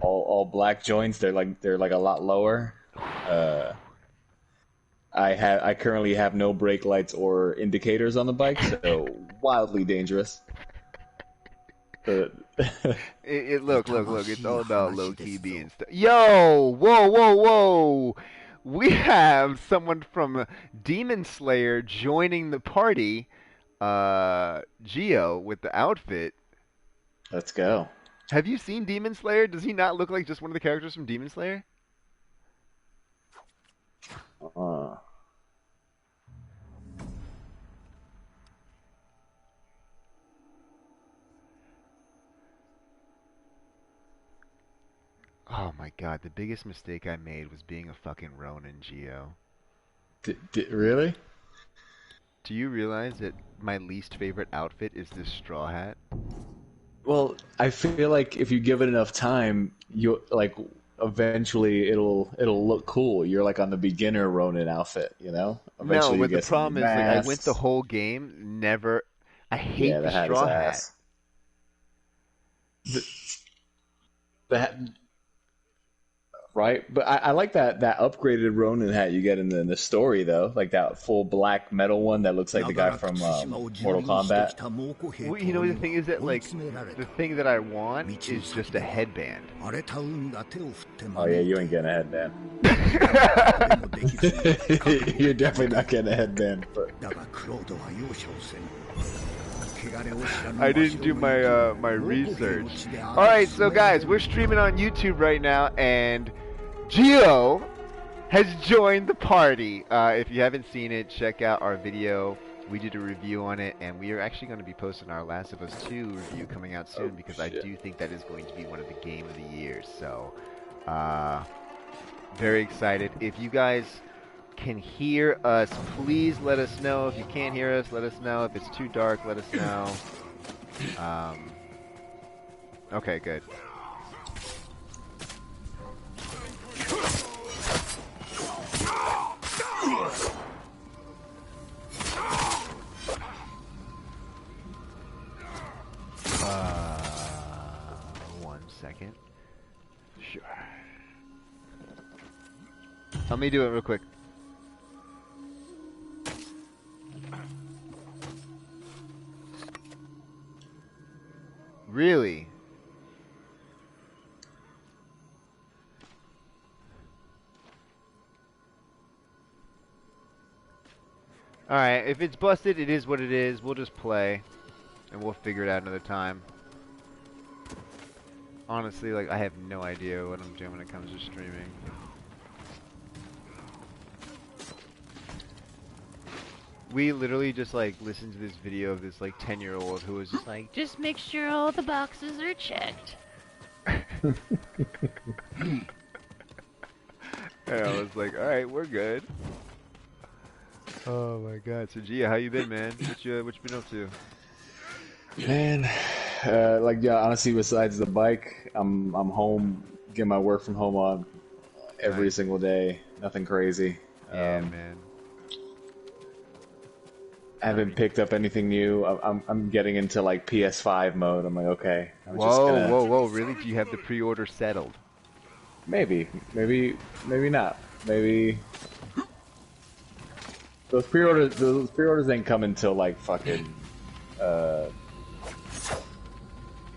all black joints. They're like a lot lower. Uh, I currently have no brake lights or indicators on the bike, so wildly dangerous. But Look, it's all about low key being stuff. Yo, whoa. We have someone from Demon Slayer joining the party. Geo with the outfit. let's go. Have you seen Demon Slayer? Does he not look like just one of the characters from Demon Slayer? Uh, Oh my god, the biggest mistake I made was being a fucking Ronin, Geo. really? Do you realize that my least favorite outfit is this straw hat? Well, I feel like if you give it enough time, you like eventually it'll look cool. You're like on the beginner Ronin outfit, you know? No, Eventually you but the get some problem is, like, I went the masks. whole game, never. I hate Yeah, the the hat is straw hat. ass. The, the hat, right? But I like that upgraded Ronin hat you get in the story though, like that full black metal one that looks like the guy from Mortal Kombat. Well, you know, the thing is that, like, the thing that I want is just a headband. Oh yeah, you ain't getting a headband. You're definitely not getting a headband. But I didn't do my my research. All right, so guys, we're streaming on YouTube right now, and Geo has joined the party. If you haven't seen it, check out our video. We did a review on it, and we are actually going to be posting our Last of Us 2 review coming out soon, because I do think that is going to be one of the game of the year. So, very excited. If you guys can hear us, please let us know. If you can't hear us, let us know. If it's too dark, let us know. Okay, good. One second. Sure. Let me do it real quick. Really? Alright, if it's busted, it is what it is. We'll just play, and we'll figure it out another time. Honestly, like, I have no idea what I'm doing when it comes to streaming. We literally just, like, listened to this video of this, like, 10-year-old who was just like, just make sure all the boxes are checked. And I was like, alright, we're good. Oh my god. So, Gia, how you been, man? What you been up to? man, like yeah, honestly, besides the bike, I'm home, getting my work from home on every Nice. single day. Nothing crazy. Yeah, man. I haven't picked up anything new. I'm getting into like PS5 mode. I'm like, okay, I'm just Whoa, gonna whoa. Really? Do you have the pre-order settled? maybe not. Maybe those pre-orders ain't come until like fucking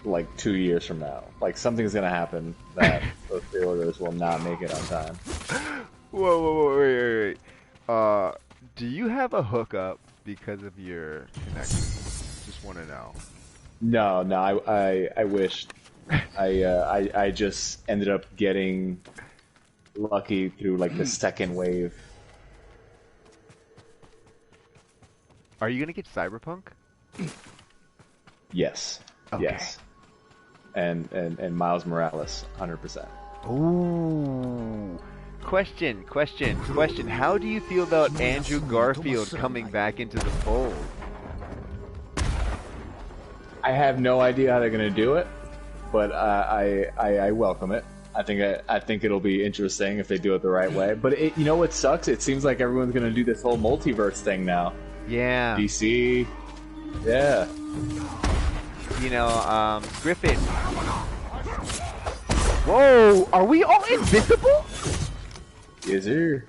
like 2 years from now. Like something's gonna happen that those pre-orders will not make it on time. Whoa, wait. Do you have a hookup because of your connection? Just want to know. No, I wish. I just ended up getting lucky through like the second wave. Are you gonna get Cyberpunk? Yes. Okay. Yes. And Miles Morales, 100%. Ooh. Question. How do you feel about Andrew Garfield coming back into the fold? I have no idea how they're gonna do it, but I welcome it. I think it'll be interesting if they do it the right way. But you know what sucks? It seems like everyone's gonna do this whole multiverse thing now. Yeah. DC, yeah. You know, Griffin. Whoa, are we all invisible? Yes, sir.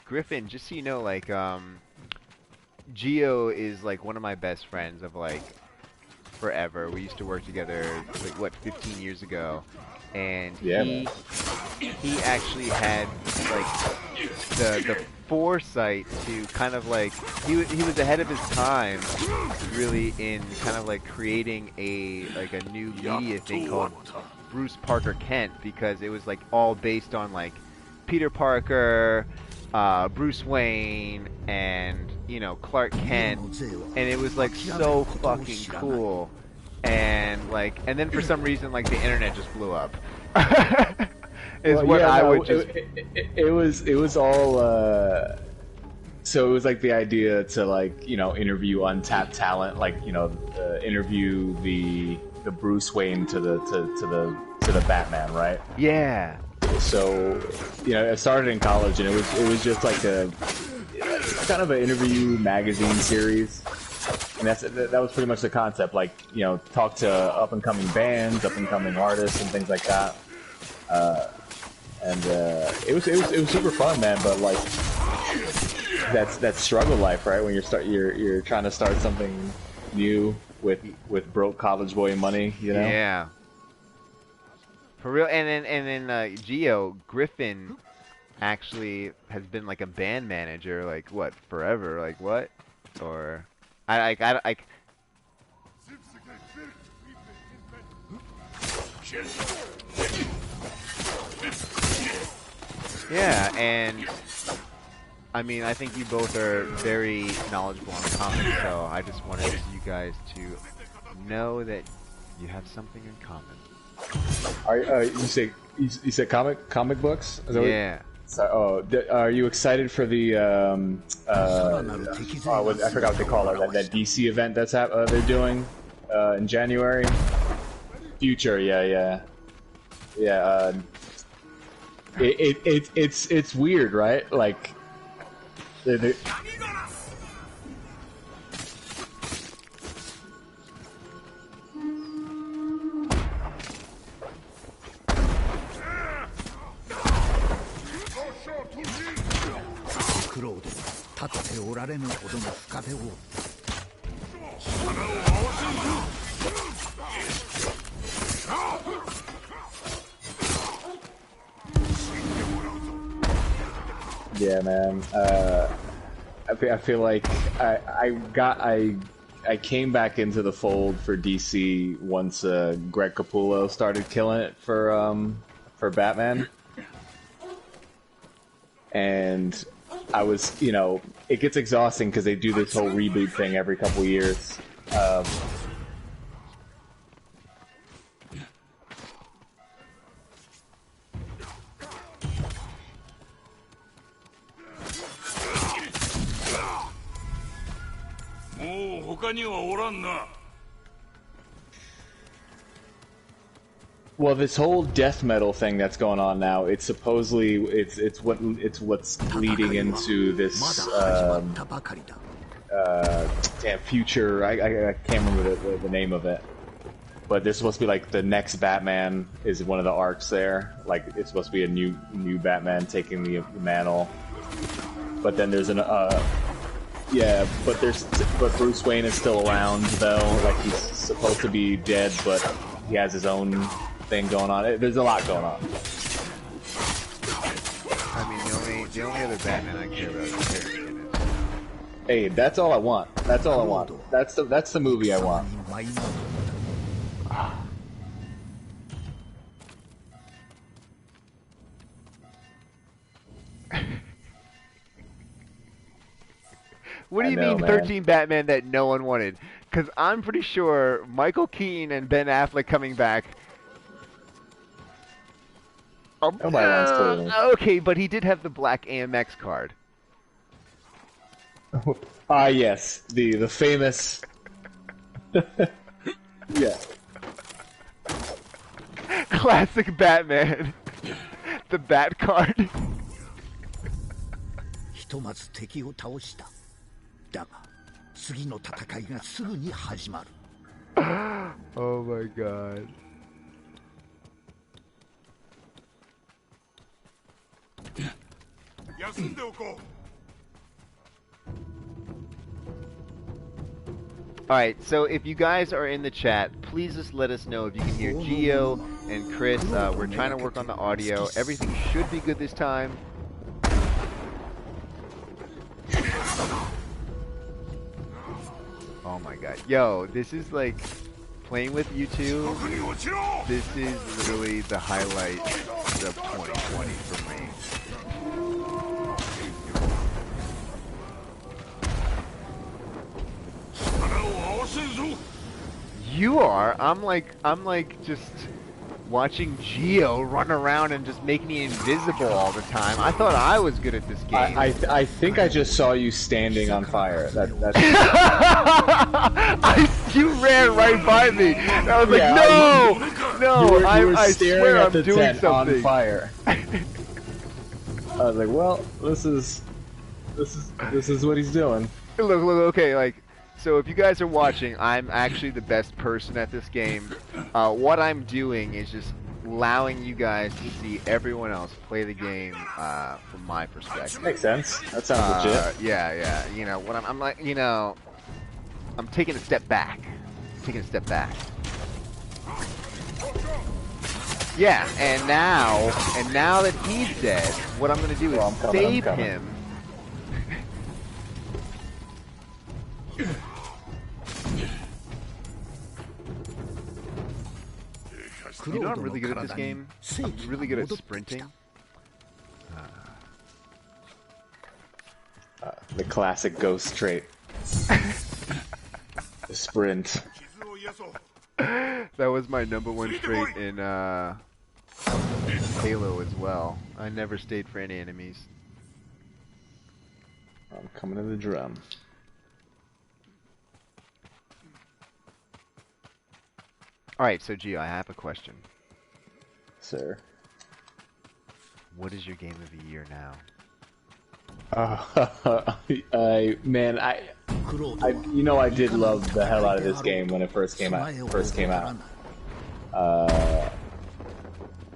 Griffin, just so you know, like, Geo is like one of my best friends of like forever. We used to work together, like, what, 15 years ago, and Yeah, he actually had like the foresight to kind of like he was ahead of his time, really, in kind of like creating a new media thing called Bruce Parker Kent, because it was like all based on like Peter Parker, Bruce Wayne, and Clark Kent, and it was like so fucking cool. And like, and then for some reason, like, the internet just blew up. It was all. So it was like the idea to, like, interview untapped talent, like, interview the Bruce Wayne to the Batman, right? Yeah. So, it started in college, and it was just like a kind of an interview magazine series, and that was pretty much the concept. Like, talk to up and coming bands, up and coming artists, and things like that. And it was super fun, man. But like, that's struggle life, right? When you're trying to start something new with broke college boy money, Yeah. For real. And then Geo Griffin actually has been like a band manager, like, what, forever? Like, what? Or I yeah, and I mean, I think you both are very knowledgeable on comics, so I just wanted you guys to know that you have something in common. You said comic books? Is that yeah. Are you excited for the I forgot what they call it, that DC event that's they're doing in January? Future, yeah. It's weird, right? Like, yeah, man. I feel like I came back into the fold for DC once Greg Capullo started killing it for Batman, and I was, it gets exhausting because they do this whole reboot thing every couple years. Well, this whole death metal thing that's going on now, it's supposedly it's what's leading into this future. I can't remember the name of it, but there's supposed to be like the next Batman is one of the arcs there. Like, it's supposed to be a new Batman taking the mantle, but then there's but Bruce Wayne is still around though. Like, he's supposed to be dead, but he has his own thing going on. There's a lot going on. I mean, the only other Batman I care about is Harry. Hey, that's all I want. That's all I want. That's the movie I want. What do you mean, man? 13 Batman that no one wanted? Because I'm pretty sure Michael Keaton and Ben Affleck coming back Nobody wants clothing. Okay, but he did have the black AMX card. Ah, yes, the famous. Yeah. Classic Batman. The Bat card. ひとまず敵を倒した。だが次の戦いがすぐに始まる。Oh my god. Alright, so if you guys are in the chat, please just let us know if you can hear Gio and Chris. We're trying to work on the audio. Everything should be good this time. Oh my god. Yo, this is like playing with you two. This is literally the highlight of 2020 for me. You are. I'm like just watching Gio run around and just make me invisible all the time. I thought I was good at this game. I think I just saw you standing on fire. That's... You ran right by me. And I was like, Yeah, no, you were I staring swear at I'm the doing tent something. on fire. I was like, well, this is what he's doing. Look, okay, like, so if you guys are watching, I'm actually the best person at this game. What I'm doing is just allowing you guys to see everyone else play the game from my perspective. Makes sense. That sounds legit. Yeah. You know, what I'm like, you know, I'm taking a step back. Yeah, and now that he's dead, what I'm gonna do is save him. You know I'm really good at this game? I'm really good at sprinting. The classic ghost trait. The sprint. That was my #1 trait in Halo as well. I never stayed for any enemies. I'm coming to the drum. Alright, so Gio, I have a question. Sir. What is your game of the year now? You know, I did love the hell out of this game when it first came out.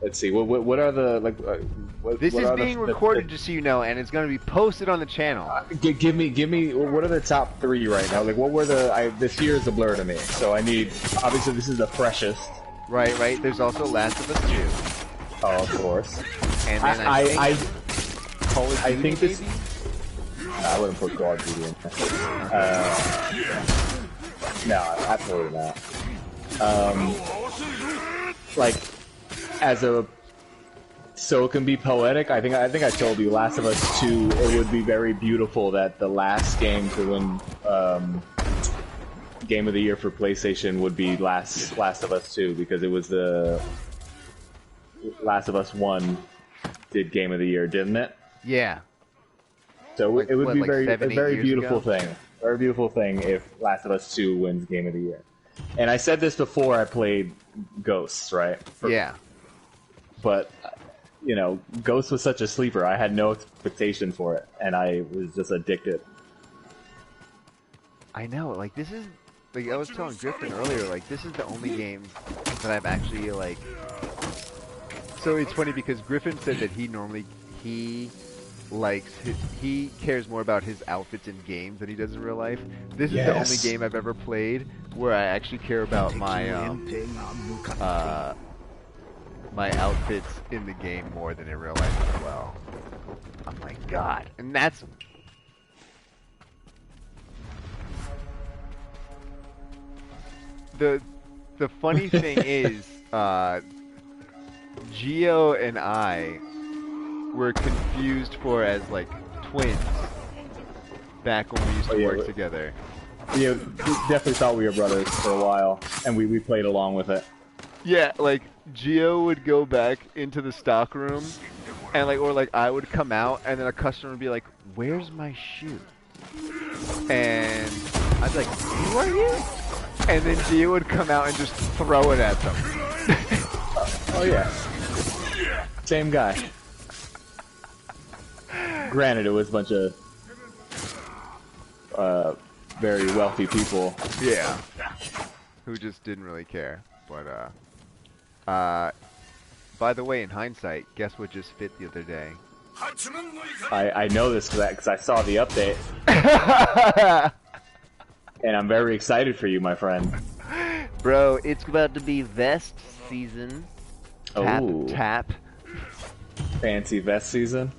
Let's see. What are the like? This is being recorded, just so you know, and it's going to be posted on the channel. Give me. What are the top 3 right now? Like, what were the? This year is a blur to me, so I need. Obviously, this is the freshest. Right. There's also Last of Us 2. Oh, of course. And then I think this. I wouldn't put Call of Duty in there. No, absolutely not. Like, so it can be poetic. I think I told you, Last of Us 2. It would be very beautiful that the last game to win Game of the Year for PlayStation would be Last of Us 2, because it was the Last of Us 1 did Game of the Year, didn't it? Yeah. So like, it would be like a very beautiful ago? thing. Very beautiful thing if Last of Us 2 wins Game of the Year. And I said this before I played Ghosts, right? Yeah. But, you know, Ghosts was such a sleeper. I had no expectation for it, and I was just addicted. I know, like, this is... Like, I was telling Griffin earlier, like, this is the only game that I've actually, like... So it's funny because Griffin said that he cares more about his outfits in games than he does in real life. This is the only game I've ever played where I actually care about my my outfits in the game more than in real life as well. Oh my god. And that's... The funny thing is, Gio and I were confused as like twins back when we used to work together. Yeah, we definitely thought we were brothers for a while, and we played along with it. Yeah, like Gio would go back into the stock room, and like I would come out, and then a customer would be like, "Where's my shoe?" And I'd be like, "Who are you?" And then Gio would come out and just throw it at them. Oh yeah, same guy. Granted, it was a bunch of very wealthy people. Yeah, who just didn't really care. But by the way, in hindsight, guess what just fit the other day? I know this because I saw the update. And I'm very excited for you, my friend. Bro, it's about to be vest season. Tap, Oh. tap. Fancy vest season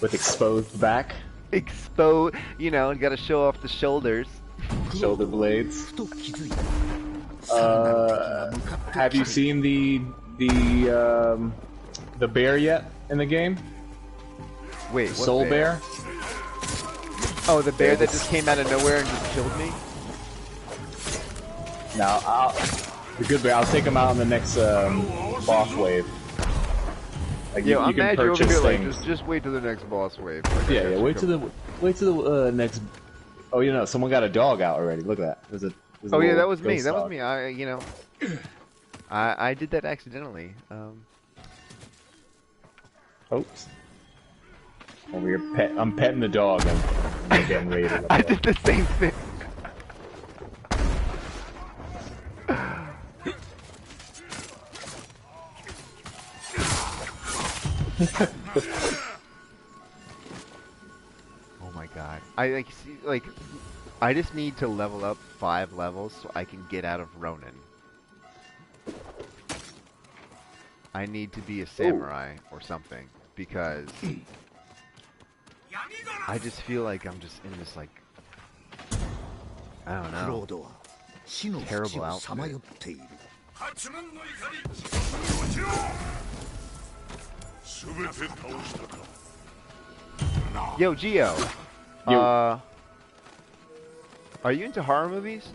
with exposed back, You know, you gotta show off the shoulders. shoulder blades. ふと気づいた。さらなる敵が向かってくる。 Have you seen the bear yet in the game? Wait, what Soul bear? Oh, the bear that just came out of nowhere and just killed me? Now, the good bear. I'll take him out in the next boss wave. Like Yo, I'm can mad you're over here like, things. just wait till the next boss wave. Like, I Yeah, guess wait you till the next. Oh, you know, someone got a dog out already. Look at that. There's a Oh yeah, little that was me. ghost That was dog. me. I did that accidentally. Oops. Over here, I'm petting the dog and I'm getting raided. I did the same thing. Oh my god. I just need to level up 5 levels so I can get out of Ronin. I need to be a samurai or something because I just feel like I'm just in this like I don't クロ know. ードは死の淵をさまよっている。 Yo, Gio. Yo. Are you into horror movies?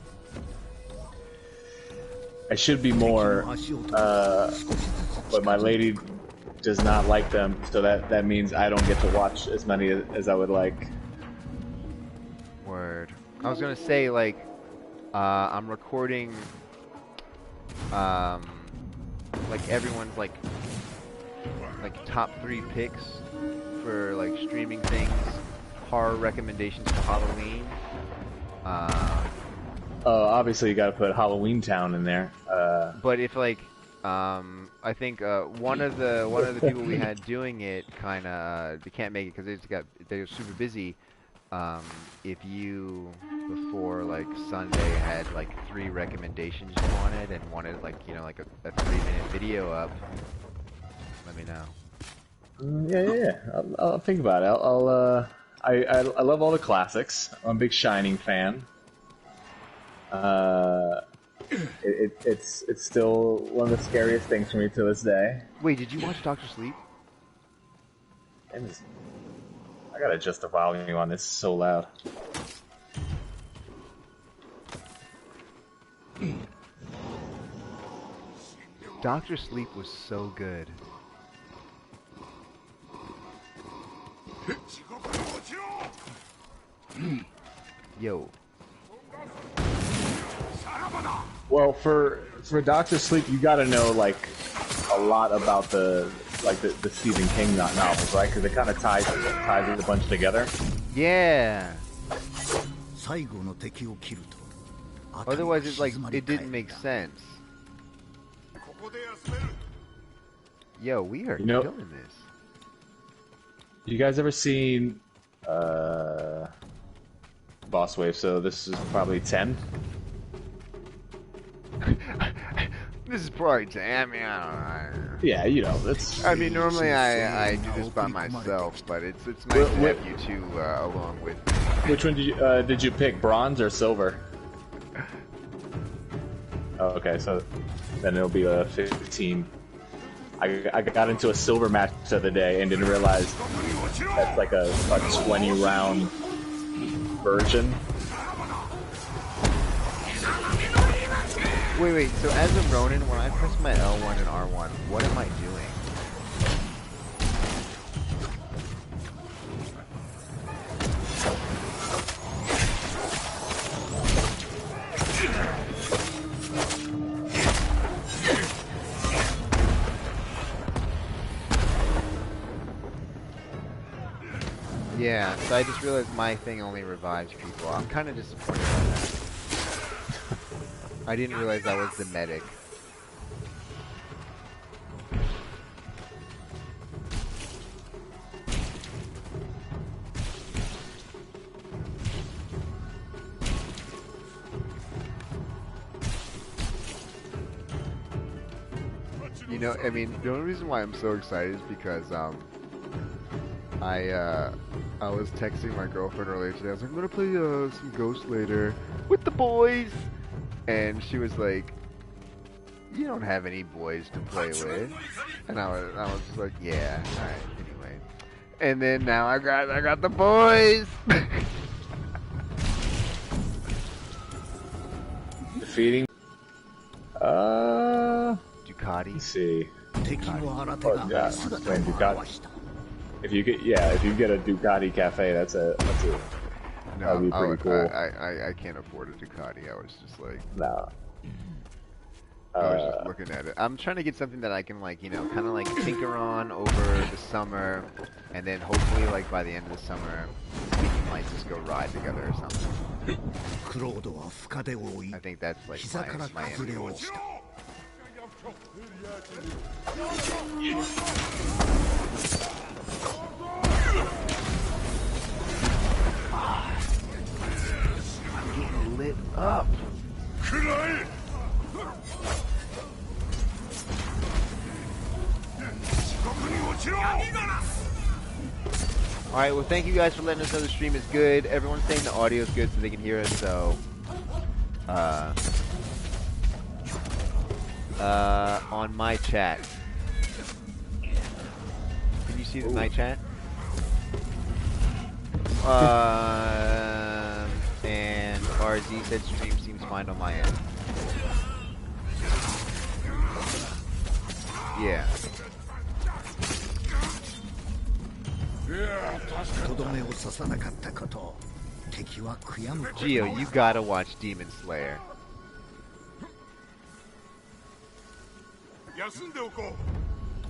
I should be more, 足音が少しずつ but my lady does not like them, so that means I don't get to watch as many as I would like. Word. I was gonna say like, I'm recording, like everyone's like top 3 picks for like streaming things, horror recommendations for Halloween. Obviously, you got to put Halloween Town in there. But if like, I think one of the people we had doing it kind of they can't make it because they're super busy. If you before like Sunday had like 3 recommendations you wanted like like a 3-minute video up, let me know. Yeah. I'll think about it. I love all the classics. I'm a big Shining fan. It's still one of the scariest things for me to this day. Wait, did you watch Doctor Sleep? I gotta adjust the volume on this. It's so loud. Doctor Sleep was so good. Yo. Well, for Doctor Sleep, you gotta know like a lot about the Stephen King novels, right? Because it kind of ties a bunch together. Yeah. 最後の敵を切ると Otherwise, it's like it didn't make sense. Yo, we are killing this. You guys ever seen Boss Wave? So this is probably 10. This is probably 10. I mean, I don't know. Yeah, that's. I mean, normally I do this by myself, but it's nice to have you two along with me. Which one did you pick? Bronze or silver? Oh, okay, so then it'll be a 15. I got into a silver match the other day and didn't realize that's like a 20 round version. Wait. So as a Ronin, when I press my L1 and R1, what am I doing? Yeah, so I just realized my thing only revives people. I'm kind of disappointed by that. I didn't realize that was the medic. You know, I mean, the only reason why I'm so excited is because I was texting my girlfriend earlier today. I was like, I'm gonna play some Ghost later with the boys, and she was like, "You don't have any boys to play with," and I was just like, "Yeah, all right, anyway." And then now I got the boys. Defeating. Ducati. Let's see. Ducati. Oh, yeah, playing Ducati. If you get a Ducati cafe, that'd be pretty cool. I can't afford a Ducati. I was just like, no. I was just looking at it. I'm trying to get something that I can, like, you know, kind of like tinker on over the summer, and then hopefully, like, by the end of the summer, we can like just go ride together or something. I think that's like my end goal. I'm getting lit up. Alright, well, thank you guys for letting us know the stream is good. Everyone's saying the audio is good so they can hear us, so on my chat. Can you see the my chat? And RZ said stream seems fine on my end. Yeah. Gio, you gotta watch Demon Slayer.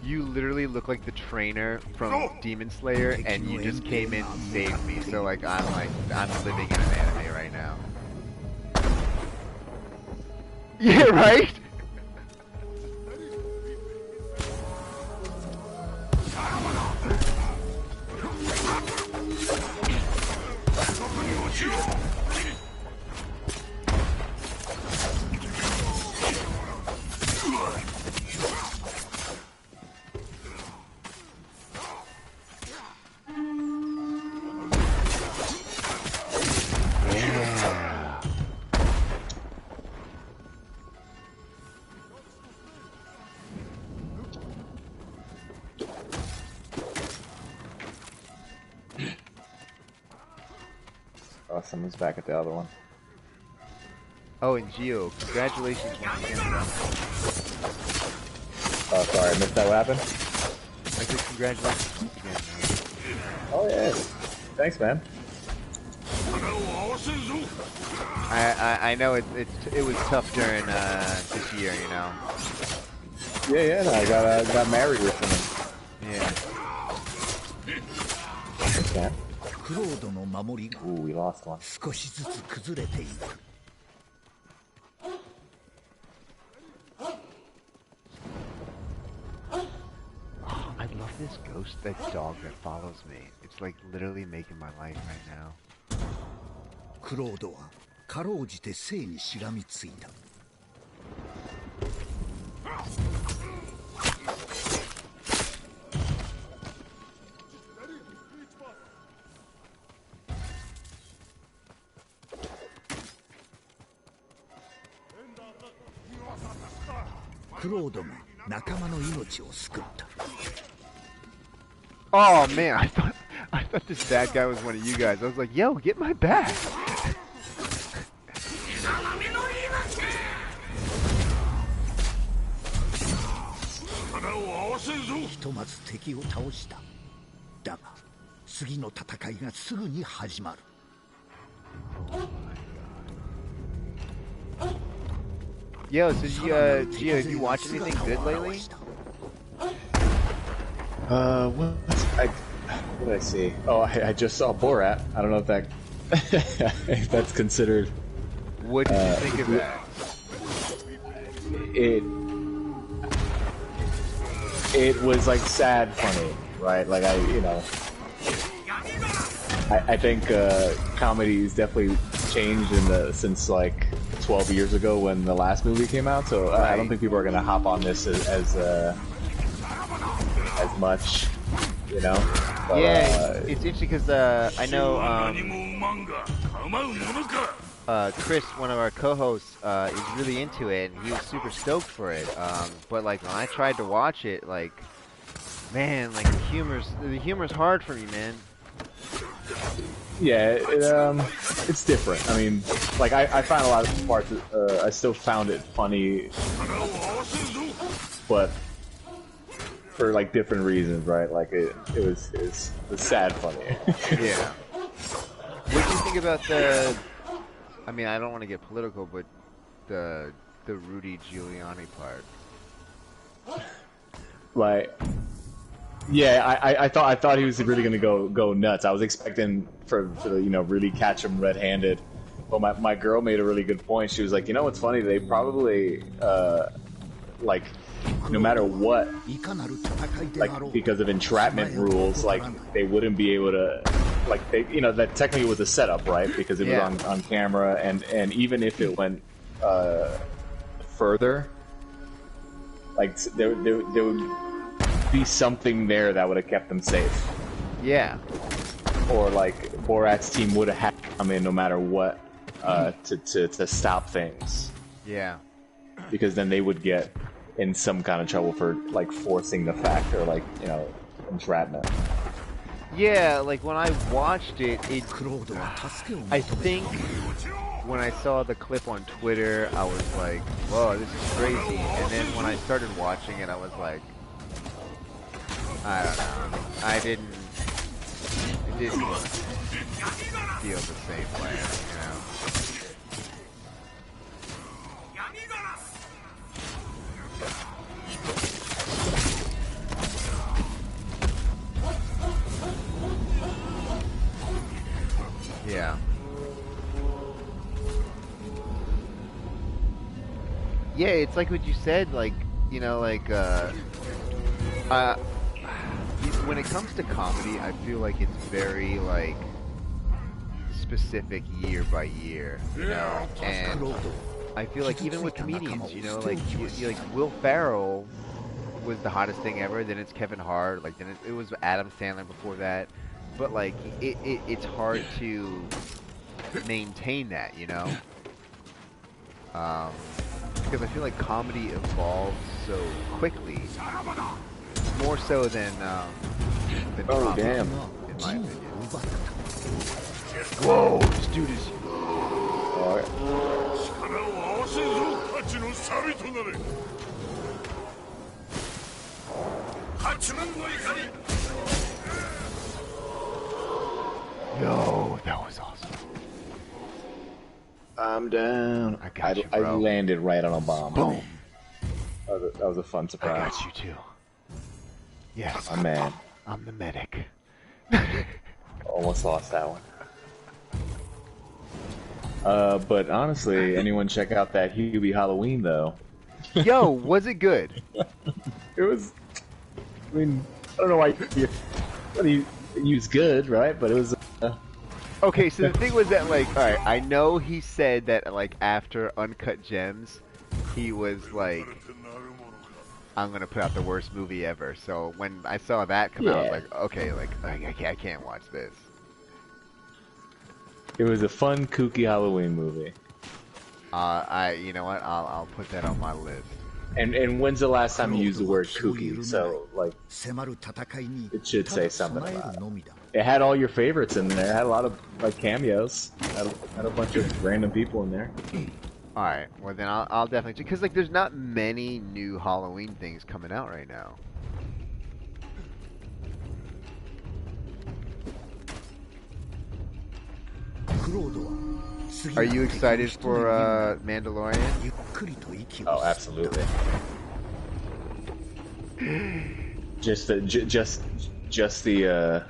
You literally look like the trainer from Demon Slayer, and you just came in and saved me. So like I'm living in an anime right now. Yeah, right? Oh, someone's back at the other one. Oh, and Gio, congratulations once again. Oh, sorry, I missed that. What happened? I said congratulations once again. Oh yeah, thanks, man. I know it was tough during this year, you know. Yeah, no, I got married recently. Yeah. Okay. Ooh, we lost one. Oh, I love this ghost, that dog that follows me. It's like literally making my life right now. クロードはかろうじて生にしがみついた。クロードが仲間の命を救った。Oh man, I thought this bad guy was one of you guys. I was like, yo, get my back. ひとまず敵を倒した。だが次の戦いがすぐに始まる。Yo, so Gio, have you watched anything good lately? What did I see? Oh, I just saw Borat. I don't know if that if that's considered. What did you think of that? It was like sad funny, right? Like I think comedy's definitely changed since like 12 years ago when the last movie came out. So I don't think people are gonna hop on this as much, you know. But, yeah, it's interesting because I know Chris, one of our co-hosts, is really into it, and he was super stoked for it. But like when I tried to watch it, like, man, like the humor's hard for me, man. Yeah, it's different. I mean, like I found a lot of parts. I still found it funny, but for like different reasons, right? Like it was sad funny. Yeah. What do you think about the? I mean, I don't want to get political, but the Rudy Giuliani part. Like, yeah, I thought he was really gonna go nuts. I was expecting for really catch him red-handed. But my girl made a really good point. She was like, you know what's funny? They probably like no matter what, like because of entrapment rules, like they wouldn't be able to. Like that technically was a setup, right? Because it was on camera, and even if it went further, like there would be something there that would have kept them safe. Yeah. Or like Borat's team would have had to come in no matter what to stop things. Yeah. Because then they would get in some kind of trouble for like forcing the fact or like entrapment. Yeah, like when I watched it, I think when I saw the clip on Twitter, I was like, whoa, this is crazy. And then when I started watching it, I was like, I don't know. It didn't feel the same way, you know? Yeah. Yeah, it's like what you said, like, when it comes to comedy, I feel like it's very, like, specific year by year, you know? And I feel like even with comedians, like Will Ferrell was the hottest thing ever, then it's Kevin Hart, like, then it was Adam Sandler before that. But like it's hard to maintain that, you know, because I feel like comedy evolves so quickly, more so than drama, damn! In my opinion. Whoa, this dude is. Yo, that was awesome. I'm down. I got you, I bro. landed right on a bomb. Boom. That was a fun surprise. I got you too. Yes. My man. I'm the medic. Almost lost that one. But honestly, anyone check out that Hubie Halloween though? Yo, was it good? It was. I mean, I don't know why you use good, right? But it was. Okay, so the thing was that, like, alright, I know he said that, like, after Uncut Gems, he was like, I'm gonna put out the worst movie ever. So when I saw that come out, I was like, okay, like, I can't watch this. It was a fun, kooky Halloween movie. You know what? I'll put that on my list. And when's the last time you used the word kooky? So, like, it should say something about it. It had all your favorites in there. It had a lot of, like, cameos. Had a bunch of random people in there. Alright, well then I'll definitely... Because, like, there's not many new Halloween things coming out right now. Are you excited for Mandalorian? Oh, absolutely. Just the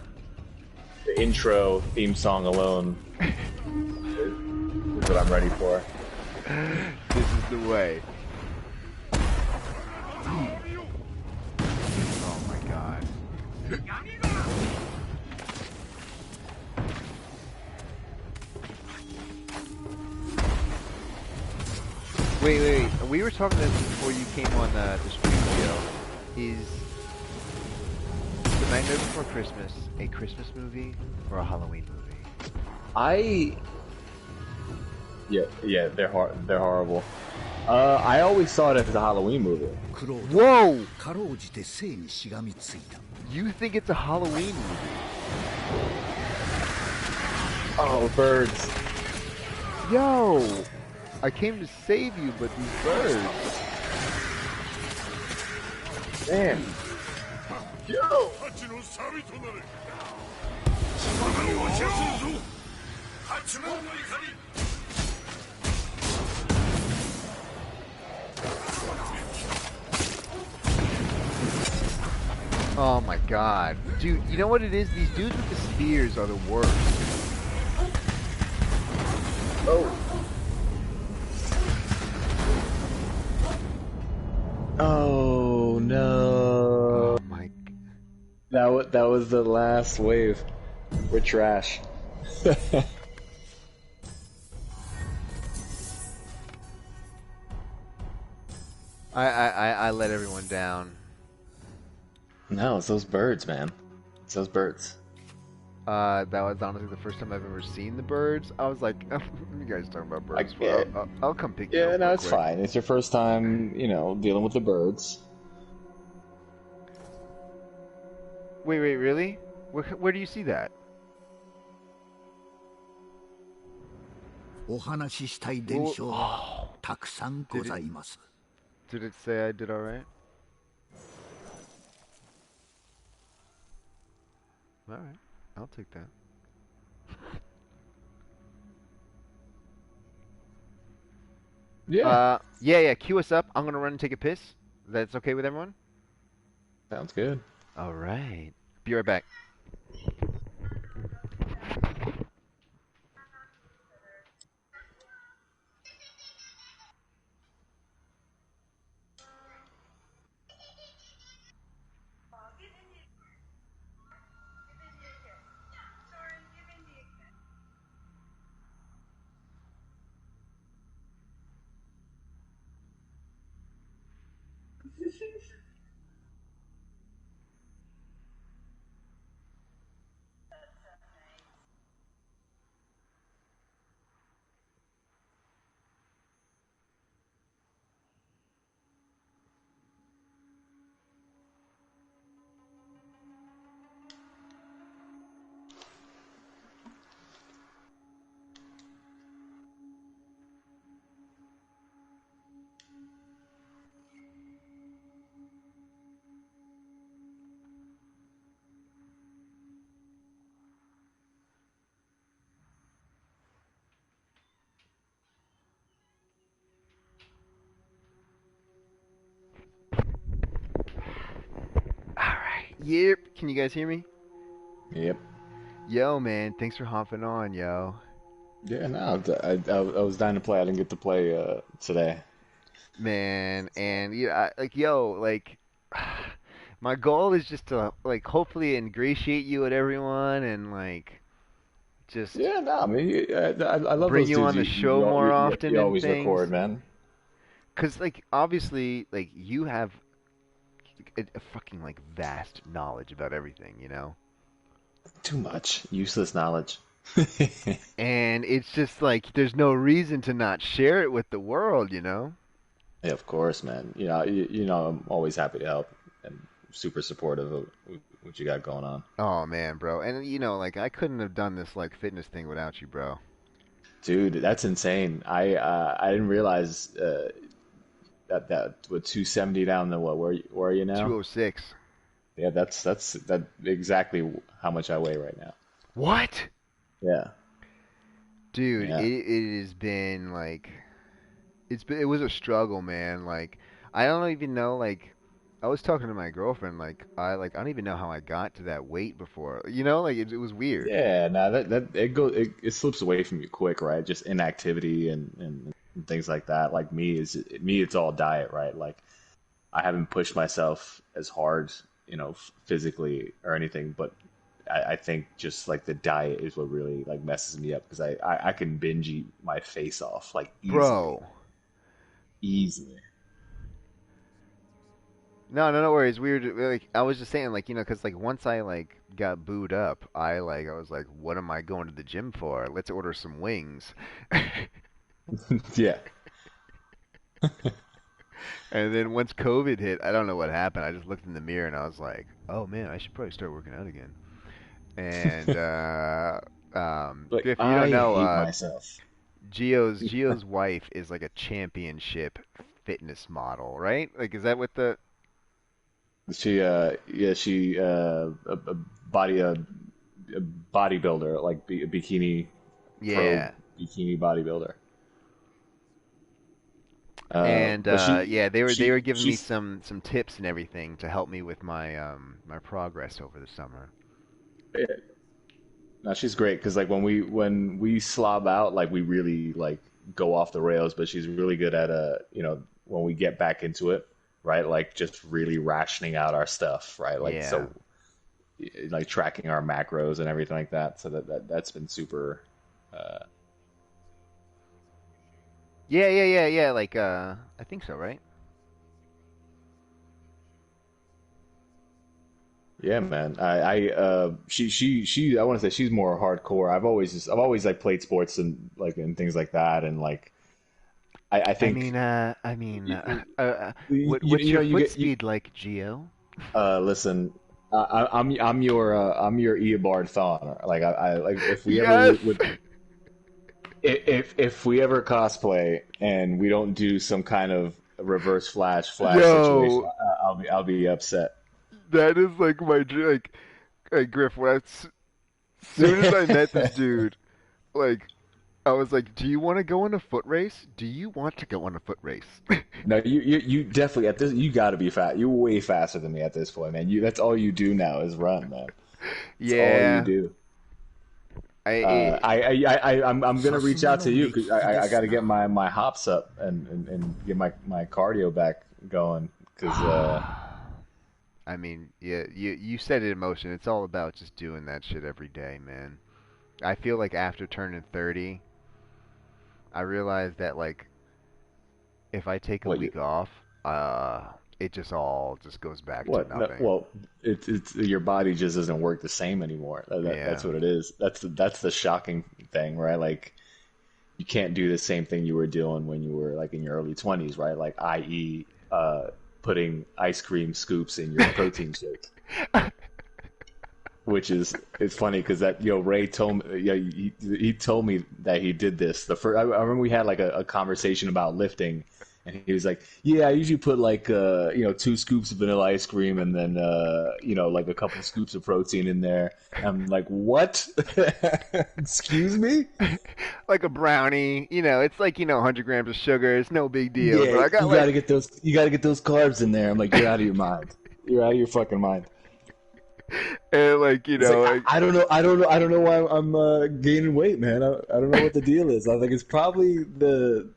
intro theme song alone is what I'm ready for. This is the way. Oh my god. Wait. We were talking this before you came on the stream show. Is The Nightmare Before Christmas a Christmas movie or a Halloween movie? Yeah, they're horrible. I always saw it as a Halloween movie. Whoa! You think it's a Halloween movie? Oh, birds. Yo! I came to save you, but these birds. Damn. Yo! Oh my god. Dude, you know what it is? These dudes with the spears are the worst. Oh. Oh no. Oh my. That was the last wave. We're trash. I let everyone down. No, it's those birds, man. It's those birds. That was honestly the first time I've ever seen the birds. I was like, you guys talking about birds? I'll come pick you up. Yeah, no, it's quick. fine. It's your first time, dealing with the birds. Wait, really? Where do you see that? Did it say I did alright? Alright, I'll take that. Yeah. Yeah, queue us up. I'm gonna run and take a piss. That's okay with everyone? Sounds good. Alright. Be right back. Yep. Can you guys hear me? Yep. Yo, man. Thanks for hopping on, yo. Yeah, no, I was dying to play. I didn't get to play today. Man, and my goal is just to hopefully ingratiate you with everyone and just Yeah, no, I mean, I love bring those you dudes. on the show more often. You and always things. record, man. Cause obviously you have a fucking vast knowledge about everything, you know. Too much useless knowledge. And it's just there's no reason to not share it with the world, you know. Yeah, of course, man. I'm always happy to help and super supportive of what you got going on. Oh man, bro, and I couldn't have done this fitness thing without you, bro. Dude, that's insane. I didn't realize that with 270 down to what? Where are you now? 206. Yeah, that's exactly how much I weigh right now. What? Yeah. Dude, Yeah. it has been like it was a struggle, man. Like I don't even know. Like I was talking to my girlfriend. I don't even know how I got to that weight before. You know, like it was weird. Yeah, no, it slips away from you quick, right? Just inactivity and things like that. Like me, it's all diet, right? Like I haven't pushed myself as hard, physically or anything, but I think just like the diet is what really like messes me up because I can binge eat my face off like easily, Bro. easily. No, no, no worries. We were like, I was just saying, like, because like once I like got booed up, I was like, what am I going to the gym for? Let's order some wings. Yeah. And then once COVID hit, I don't know what happened. I just looked in the mirror and I was like, oh man, I should probably start working out again. And Like if you don't I know, hate myself. Gio's wife is like a championship fitness model, right? Like, is that what the? She body a bodybuilder, like a bikini pro Yeah. bikini bodybuilder. And But yeah, they were giving me she's some tips and everything to help me with my progress over the summer. no, she's great because like when we slob out, like we really like go off the rails. But she's really good at when we get back into it, right? Like just really rationing out our stuff, right? Like Yeah. so, like tracking our macros and everything like that. So that's been super. Uh, Yeah, yeah, yeah, yeah. Like I think so, right? Yeah, man. I want to say she's more hardcore. I've always like played sports and things like that, and like I think I mean, you, what's your you foot get speed like, Gio? listen. I'm your Eobard Thawne. Like I like if we ever Yes. would if we ever cosplay and we don't do some kind of reverse flash situation, Yo, I'll be upset. that is like my like Griff. Soon as I met this dude, like I was like, "Do you want to go on a foot race? Do you want to go on a foot race?" No, you definitely at this. You got to be fast. You're way faster than me at this point, man. That's all you do now is run, man. That's all you Yeah, do. I it, I'm gonna reach out to you because I got to get さすがの目利きですな。my hops up and get my cardio back going because I mean, yeah, you said it in motion. It's all about just doing that shit every day, man. I feel like after turning 30, I realized that like if I take a what you week off, it just all just goes back to what no, nothing. well it's your body just doesn't work the same anymore. That's Yeah. what it is. That's the shocking thing, right? Like you can't do the same thing you were doing when you were like in your early 20s, right? Like i.e. Putting ice cream scoops in your protein shake. Which is it's funny because that Ray told me he told me that he did this the first. I remember we had like a conversation about lifting, and he was like, "Yeah, I usually put like 2 scoops of vanilla ice cream and then like a couple scoops of protein in there." And I'm like, "What? Excuse me? Like a brownie, it's like 100 grams of sugar. It's no big deal. But Yeah, I got you got to like, get those carbs in there." I'm like, "You're out of your mind. You're out of your fucking mind." and like He's like, like I don't know, I don't know why I'm gaining weight, man. I don't know what the deal is. I think it's probably the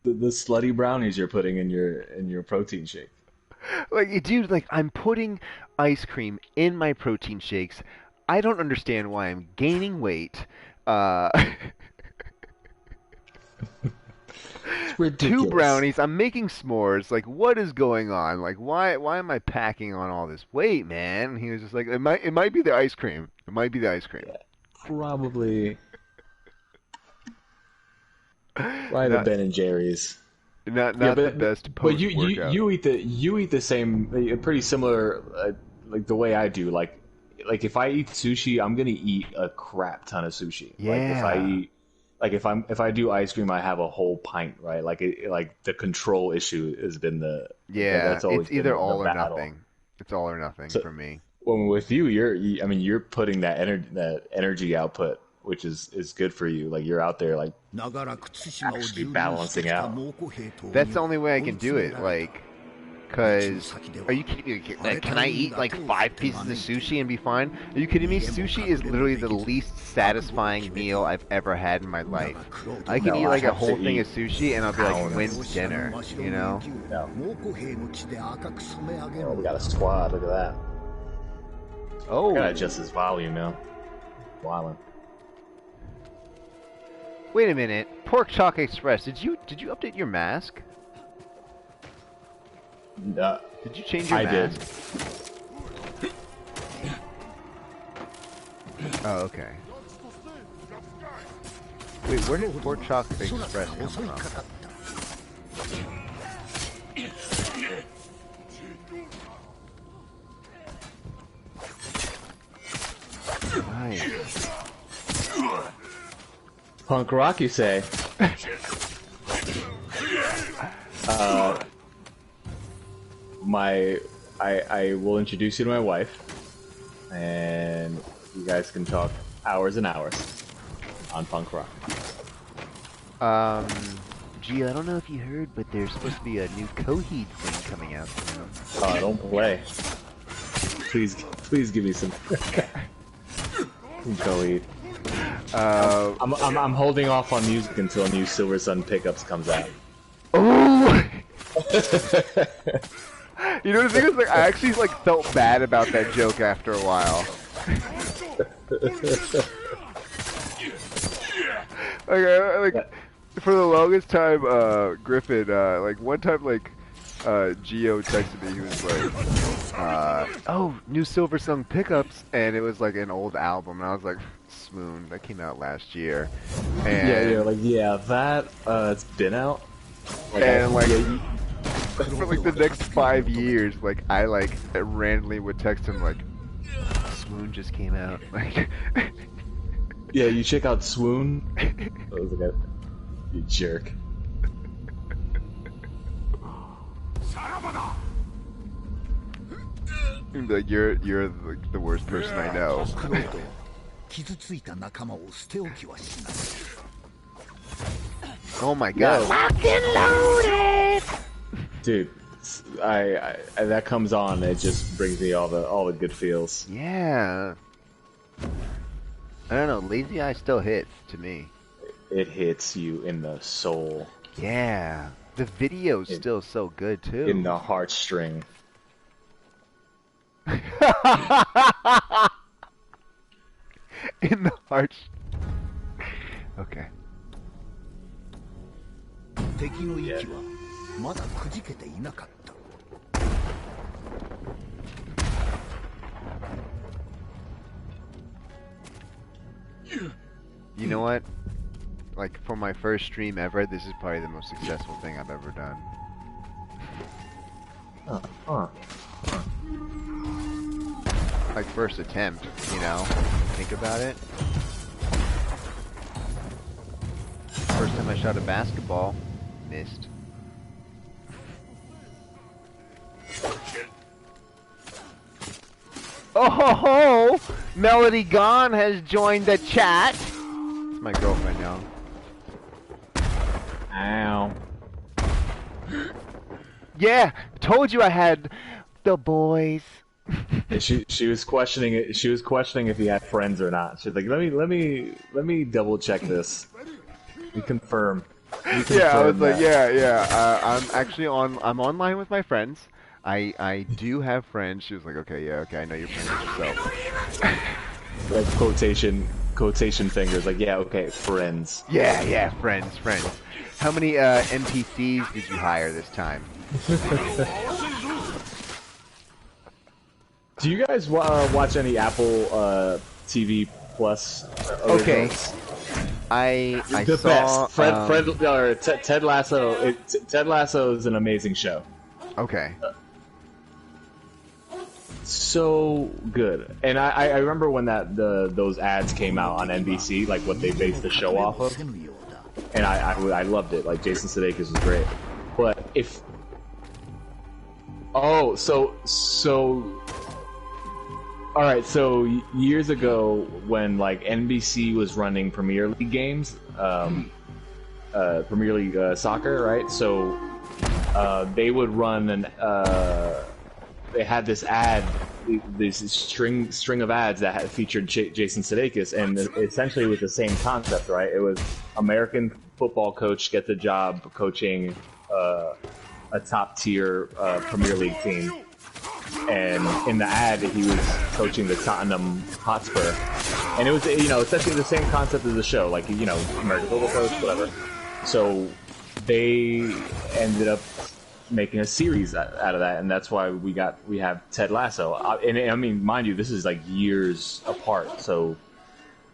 slutty brownies you're putting in your protein shake. like dude, like I'm putting ice cream in my protein shakes. I don't understand why I'm gaining weight. Uh, It's two ridiculous. brownies. I'm making s'mores. Like, what is going on? Like, why am I packing on all this weight, man? And he was just like, it might be the ice cream. It might be the ice cream. Yeah, probably the Not Ben and Jerry's. not Yeah, not the but best but you post you workout. you eat the same pretty similar like the way I do. Like if I eat sushi, I'm gonna eat a crap ton of sushi. Like if I Yeah, eat like if I do ice cream, I have a whole pint, right? Like the control issue has been yeah. that's always It's been either the all or battle. nothing. It's all or nothing So for me. when with you, I mean you're putting that energy output which is good for you. Like you're out there like actually balancing out. That's the only way I can do it. Like, cause are you kidding me? Like, can I eat like 5 pieces of sushi and be fine? Are you kidding me? Sushi is literally the least satisfying meal I've ever had in my life. I can eat like a whole thing of sushi and I'll be like, when's dinner? You know? No. Oh, we got a squad. Look at that. Oh. Gotta adjust his volume now. Wildin'. Wait a minute. Pork Chalk Express. Did you update your mask? Did you change your mask? Did. Oh, okay. Wait, where did Pork Chalk Express come from? Nice. Punk rock, you say? I will introduce you to my wife, and you guys can talk hours and hours on punk rock. Gee, I don't know if you heard, but there's supposed to be a new Coheed thing coming out soon. Oh, don't play. Please give me some Coheed. I'm holding off on music until new Silver Sun Pickups comes out. Oh! You know, the thing is, like, I actually like felt bad about that joke after a while. like for the longest time, Griffin, like one time, like, Gio texted me. He was like, "Oh, new Silver Sun Pickups," and it was like an old album, and I was like, "Swoon, that came out last year." And that it's been out. Like, and for like the next 5 years, like I like randomly would text him like, "Swoon just came out." Like, yeah, you check out Swoon. I was like, you jerk. You'd be like, you're like the worst person I know. Oh my god. Locked and loaded! Dude, I that comes on, it just brings me all the good feels. Yeah. I don't know, Lazy Eye still hits to me. It hits you in the soul. Yeah. The video's still so good too. In the heartstring. In the heart. Okay. Yeah. You know what? Like, for my first stream ever, this is probably the most successful thing I've ever done. Like, first attempt, you know? Think about it. First time I shot a basketball, missed. Oh ho ho! Melody Gone has joined the chat. It's my girlfriend now. Ow. Yeah, told you I had the boys. She was questioning it. She was questioning if he had friends or not. She's like, let me double check this. We confirm. Yeah, I was like, I'm actually I'm online with my friends. I do have friends. She was like, okay, I know your friends yourself. Like quotation fingers. Like, yeah, okay, friends. Yeah, friends. How many NPCs did you hire this time? Do you guys watch any Apple TV Plus? Okay. I the saw best. Ted Lasso. Ted Lasso is an amazing show. Okay. So good, and I remember when those ads came out on NBC, like what they based the show off of, and I loved it. Like Jason Sudeikis was great, but All right, so years ago, when like NBC was running Premier League games, Premier League soccer, right? So they would run they had this ad, this string of ads that had featured Jason Sudeikis, and essentially it was the same concept, right? It was American football coach gets a job coaching a top tier Premier League team. And in the ad, he was coaching the Tottenham Hotspur, and it was, you know, essentially the same concept as the show, like, you know, American football coach, whatever. So they ended up making a series out of that, and that's why we have Ted Lasso. And I mean, mind you, this is like years apart. So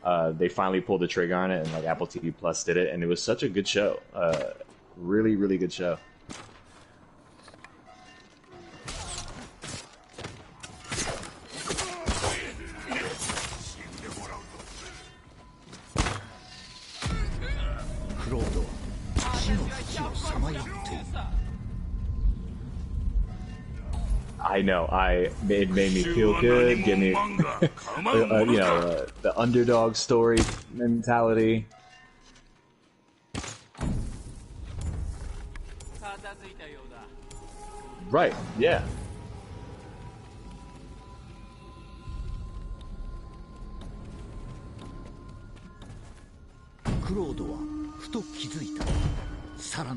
they finally pulled the trigger on it, and like Apple TV Plus did it, and it was such a good show. Really, really good show. I know. It made me feel good. Give me, the underdog story mentality. Right. Yeah.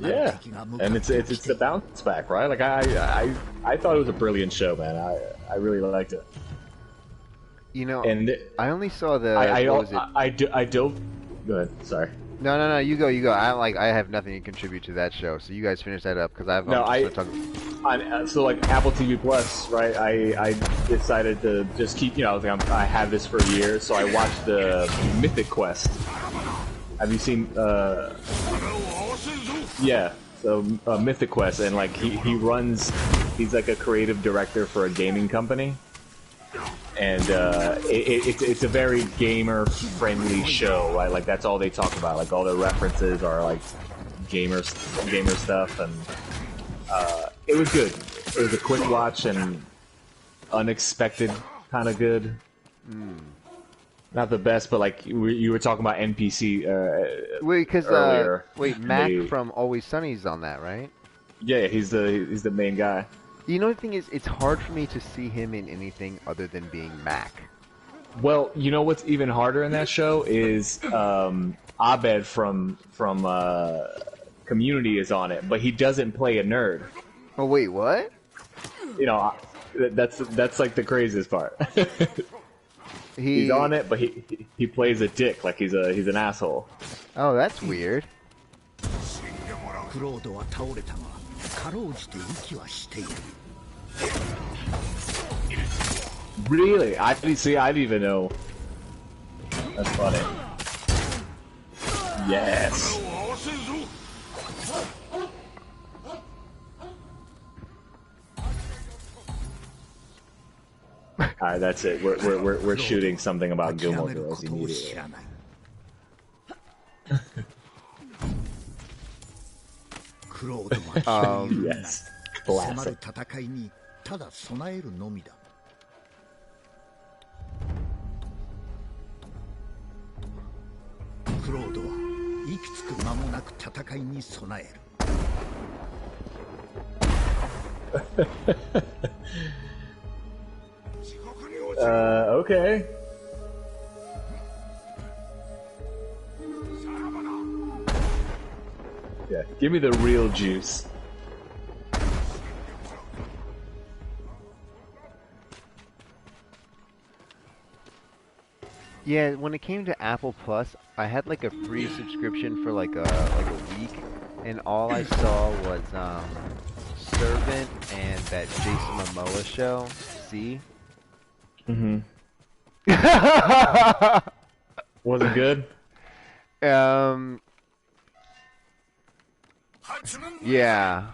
Yeah, and it's the bounce back, right? Like I thought it was a brilliant show, man. I really liked it. You know, and I only saw the. I don't. Go ahead. Sorry. No. You go. I have nothing to contribute to that show. So you guys finish that up because I've. So like Apple TV Plus, right? I decided to just keep. You know, I had this for a year, so I watched the Mythic Quest. Have you seen? Yeah. So Mythic Quest, and like he runs. He's like a creative director for a gaming company. And it's a very gamer-friendly show, right? Like that's all they talk about. Like all their references are like gamer stuff, and it was good. It was a quick watch and unexpected, kind of good. Not the best, but like you were talking about NPC earlier. Mac from Always Sunny's on that, right? Yeah, he's the main guy. You know, the thing is, it's hard for me to see him in anything other than being Mac. Well, you know what's even harder in that show is Abed from Community is on it, but he doesn't play a nerd. Oh wait, what? You know, that's like the craziest part. He's on it, but he plays a dick, like he's an asshole. Oh, that's weird. Really? I didn't even know. That's funny. Yes. Alright, that's it. We're shooting something about Gilmore Girls immediately. Yes. Classic. Okay. Yeah, give me the real juice. Yeah, when it came to Apple Plus, I had like a free subscription for like a week, and all I saw was Servant and that Jason Momoa show. See? Mm-hmm. Was it good? Yeah.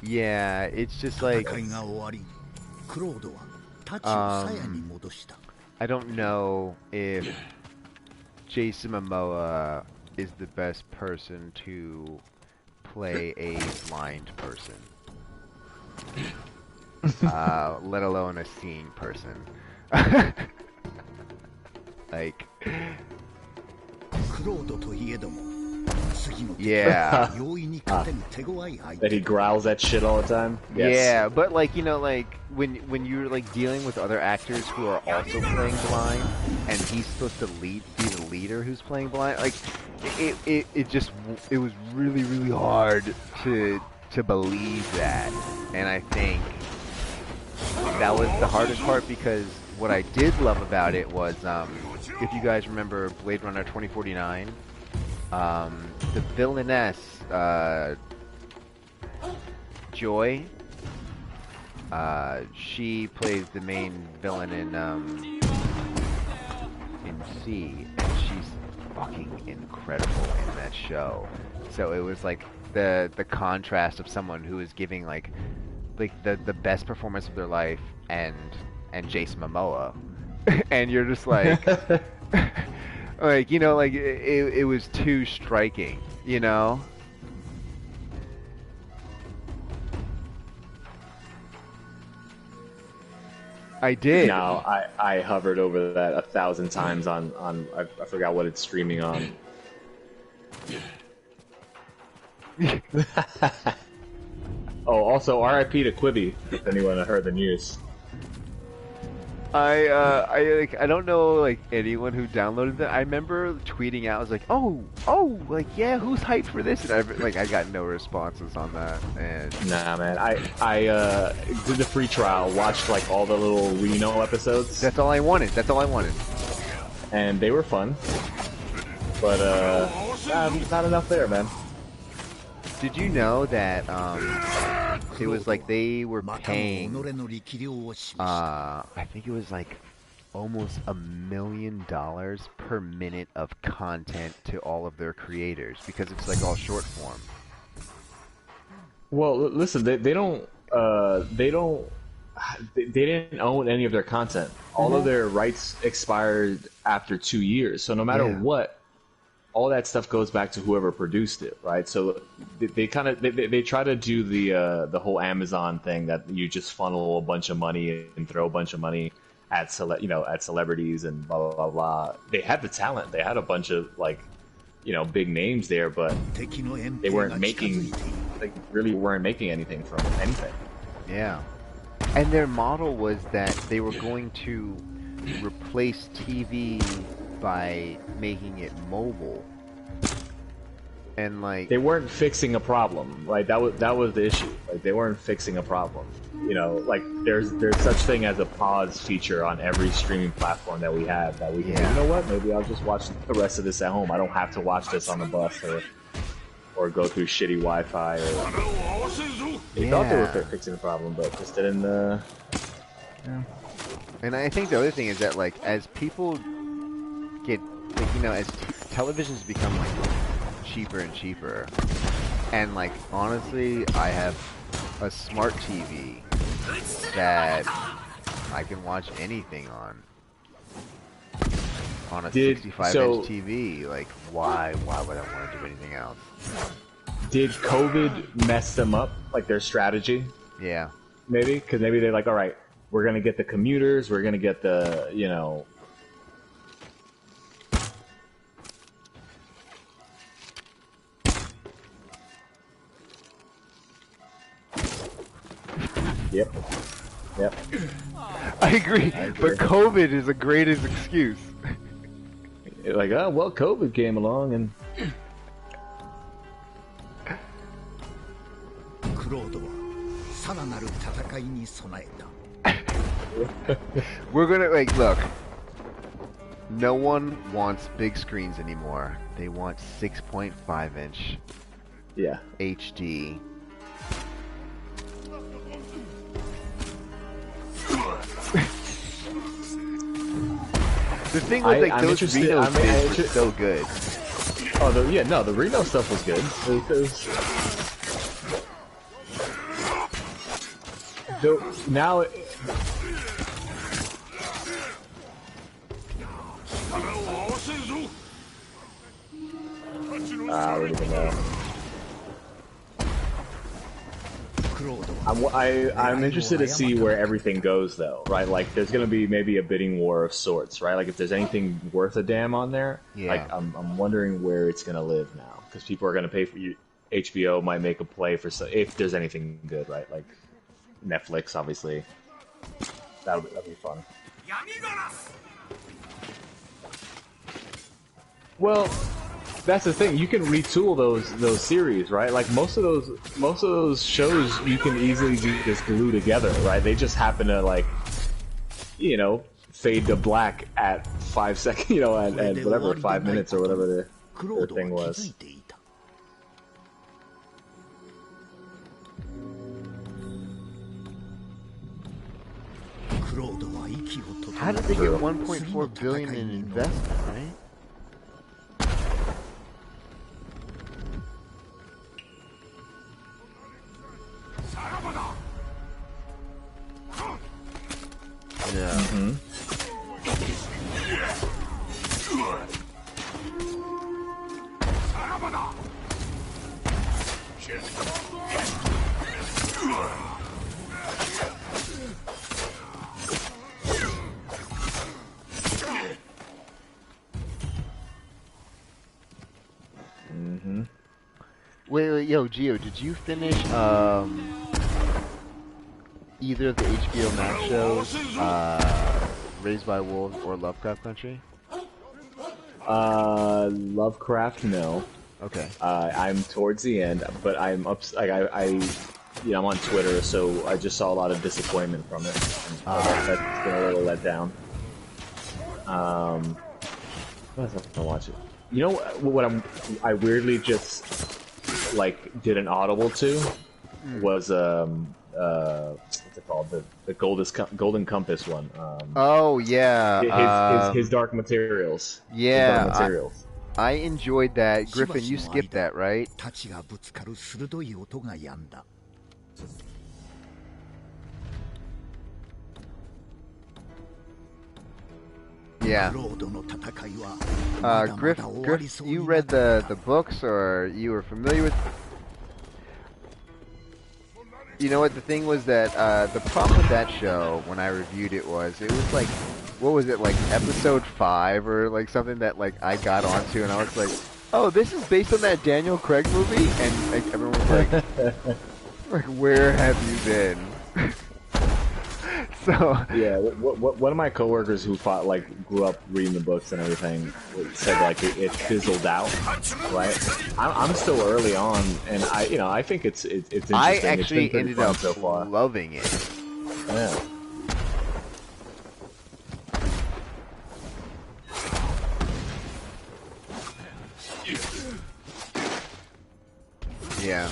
Yeah, it's just like I don't know if Jason Momoa is the best person to play a blind person. let alone a seeing person. Like, yeah. That he growls that shit all the time. Yes. Yeah, but like, you know, like when you're like dealing with other actors who are also playing blind, and he's supposed to be the leader who's playing blind, like it was really hard to believe that, and I think that was the hardest part, because what I did love about it was, if you guys remember Blade Runner 2049, the villainess, Joy, she plays the main villain in C, and she's fucking incredible in that show. So it was like the contrast of someone who is giving like the best performance of their life, and Jason Momoa, and you're just like, like, you know, like it was too striking, you know. I did. No, I hovered over that 1,000 times on I forgot what it's streaming on. Oh, also R.I.P. to Quibi, if anyone heard the news. I don't know like anyone who downloaded that. I remember tweeting out, I was like, oh, like, yeah, who's hyped for this? And I got no responses on that. And nah, man, I did the free trial, watched like all the little Reno episodes. That's all I wanted. And they were fun, but not enough there, man. Did you know that it was like they were paying, I think it was like almost $1 million per minute of content to all of their creators, because it's like all short form. Well, listen, they didn't own any of their content. All of their rights expired after 2 years. So no matter what, all that stuff goes back to whoever produced it, right? So they try to do the whole Amazon thing, that you just funnel a bunch of money and throw a bunch of money at celebrities and blah blah blah blah. They had the talent, they had a bunch of like, you know, big names there, but they really weren't making anything from anything. Yeah, and their model was that they were going to replace TV by making it mobile, and like they weren't fixing a problem. Like that was the issue. Like they weren't fixing a problem. You know, like there's such thing as a pause feature on every streaming platform that we have, that we can, you know what, maybe I'll just watch the rest of this at home. I don't have to watch this on the bus or go through shitty Wi-Fi. They thought they were fixing the problem, but just didn't. Yeah. And I think the other thing is that, like, as people get, like, you know, as televisions become like cheaper and cheaper, and like honestly, I have a smart TV that I can watch anything on a 65-inch TV. Like, why would I want to do anything else? Did COVID mess them up, like their strategy? Yeah. Maybe, because maybe they're like, all right, we're gonna get the commuters, we're gonna get the, you know. Yep. I agree, but COVID is the greatest excuse. Like, oh, well, COVID came along and... We're gonna, like, look. No one wants big screens anymore. They want 6.5-inch HD. The thing with like those Reno things were so good. Oh, the Reno stuff was good. Now. I don't even know. I'm interested to see where everything goes, though, right? Like, there's going to be maybe a bidding war of sorts, right? Like, if there's anything worth a damn on there, like, I'm wondering where it's going to live now, because people are going to pay for you. HBO might make a play for if there's anything good, right? Like Netflix, obviously. That'll be fun. Well, that's the thing. You can retool those series, right? Like most of those shows, you can easily just glue together, right? They just happen to fade to black at 5 seconds, at whatever 5 minutes or whatever the thing was. How did they get 1.4 billion in investment, right? Yeah. Wait, yo, Gio, did you finish either of the HBO Max shows, Raised by Wolves or Lovecraft Country? Lovecraft, no. Okay. I'm towards the end, but I'm up. Like I'm on Twitter, so I just saw a lot of disappointment from it. That's been a little let down. What else have to watch it? You know what? I weirdly just did an audible to was what's it called, the Golden Compass one. Oh yeah, his Dark Materials. Yeah, Dark Materials. I enjoyed that. Griffin, you skipped that, right? Yeah. Griff, you read the books, or you were familiar with? You know what the thing was, that the problem with that show when I reviewed it was like, what was it, like episode 5 or like something that I got onto, and I was like, oh, this is based on that Daniel Craig movie, and everyone was like, where have you been? So yeah, one of my coworkers who grew up reading the books and everything said it fizzled out, right? I'm still early on, and I think it's interesting. I actually ended up so far. loving it. Yeah. Yeah.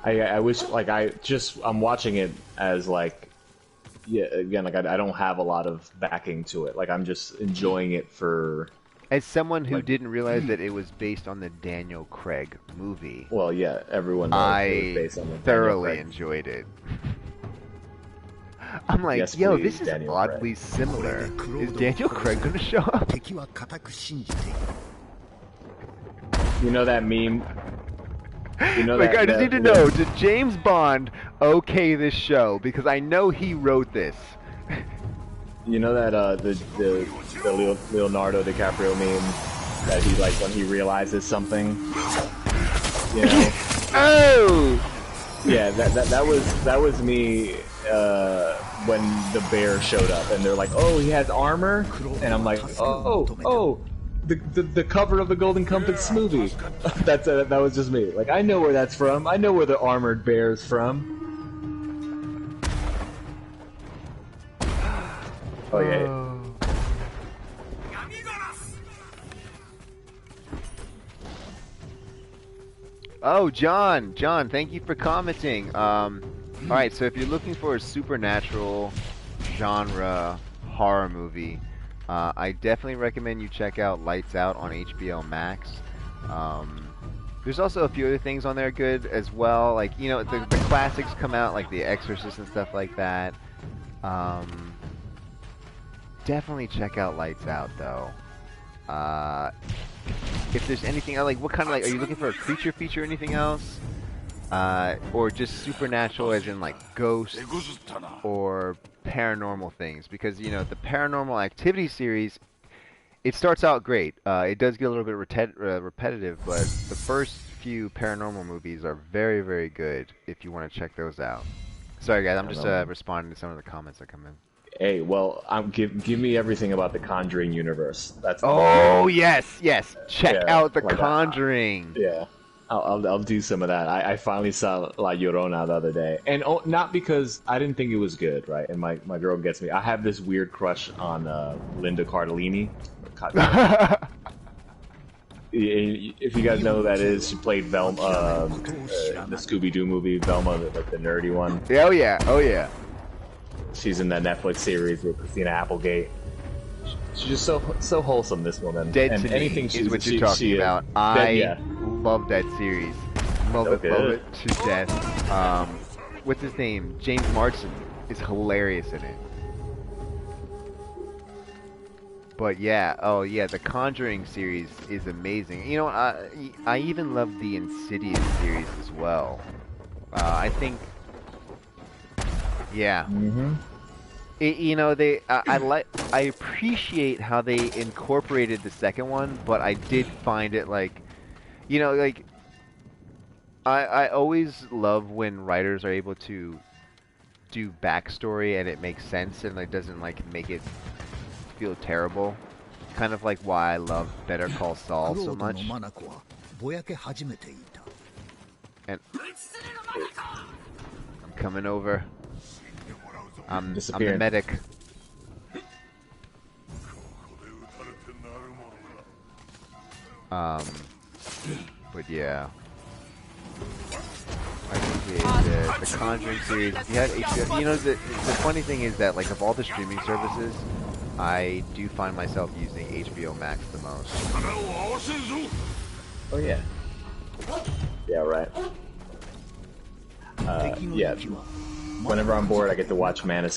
I wish, I'm watching it as I don't have a lot of backing to it. I'm just enjoying it for... As someone who didn't realize that it was based on the Daniel Craig movie. Well, yeah, everyone knows it was based on the thoroughly enjoyed it. I'm like, yes, yo, please, this is Daniel oddly Craig. similar. Is Daniel Craig going to show up? You know that meme? You know I just need to know, did James Bond okay this show? Because I know he wrote this. You know that the Leonardo DiCaprio meme that he when he realizes something, you know? Oh! Yeah, that was me when the bear showed up, and they're like, "Oh, he has armor," and I'm like, "Oh, the cover of the Golden Compass movie." That was just me. I know where that's from. I know where the armored bear's from. Oh yeah. Oh, John, thank you for commenting. Alright, so if you're looking for a supernatural genre horror movie, I definitely recommend you check out Lights Out on HBO Max. There's also a few other things on there good as well. Like, you know, the classics come out, like The Exorcist and stuff like that. Definitely check out Lights Out, though. If there's anything, like, what kind of, like, are you looking for a creature feature or anything else? Or just supernatural as in, like, ghosts or paranormal things? Because, you know, the Paranormal Activity series, it starts out great. It does get a little bit repetitive, but the first few paranormal movies are very, very good if you want to check those out. Sorry, guys, I'm just responding to some of the comments that come in. Hey, well, give me everything about the Conjuring universe. That's yes. Check out the Conjuring. Yeah, I'll do some of that. I finally saw La Llorona the other day, and not because I didn't think it was good, right? And my girl gets me. I have this weird crush on Linda Cardellini. If you guys know who that is, she played Velma, the Scooby-Doo movie, Velma, like the nerdy one. Oh yeah. She's in that Netflix series with Christina Applegate. She's just so wholesome, this woman. Dead to anything Me is what you're talking about. I love that series. Love it to death. What's his name? James Marsden is hilarious in it. But yeah, the Conjuring series is amazing. You know, I even love the Insidious series as well. I think. Yeah. Mm-hmm. You know, I appreciate how they incorporated the second one, but I did find it like, you know, like I always love when writers are able to do backstory and it makes sense and it doesn't like make it feel terrible. Kind of like why I love Better Call Saul so much. And I'm coming over. I'm the medic. But yeah. I think the Conjuring series, if you have HBO, you know, the funny thing is that, like, of all the streaming services, I do find myself using HBO Max the most. Oh yeah. Yeah, right. Yeah. Whenever I'm bored, I get to watch Man of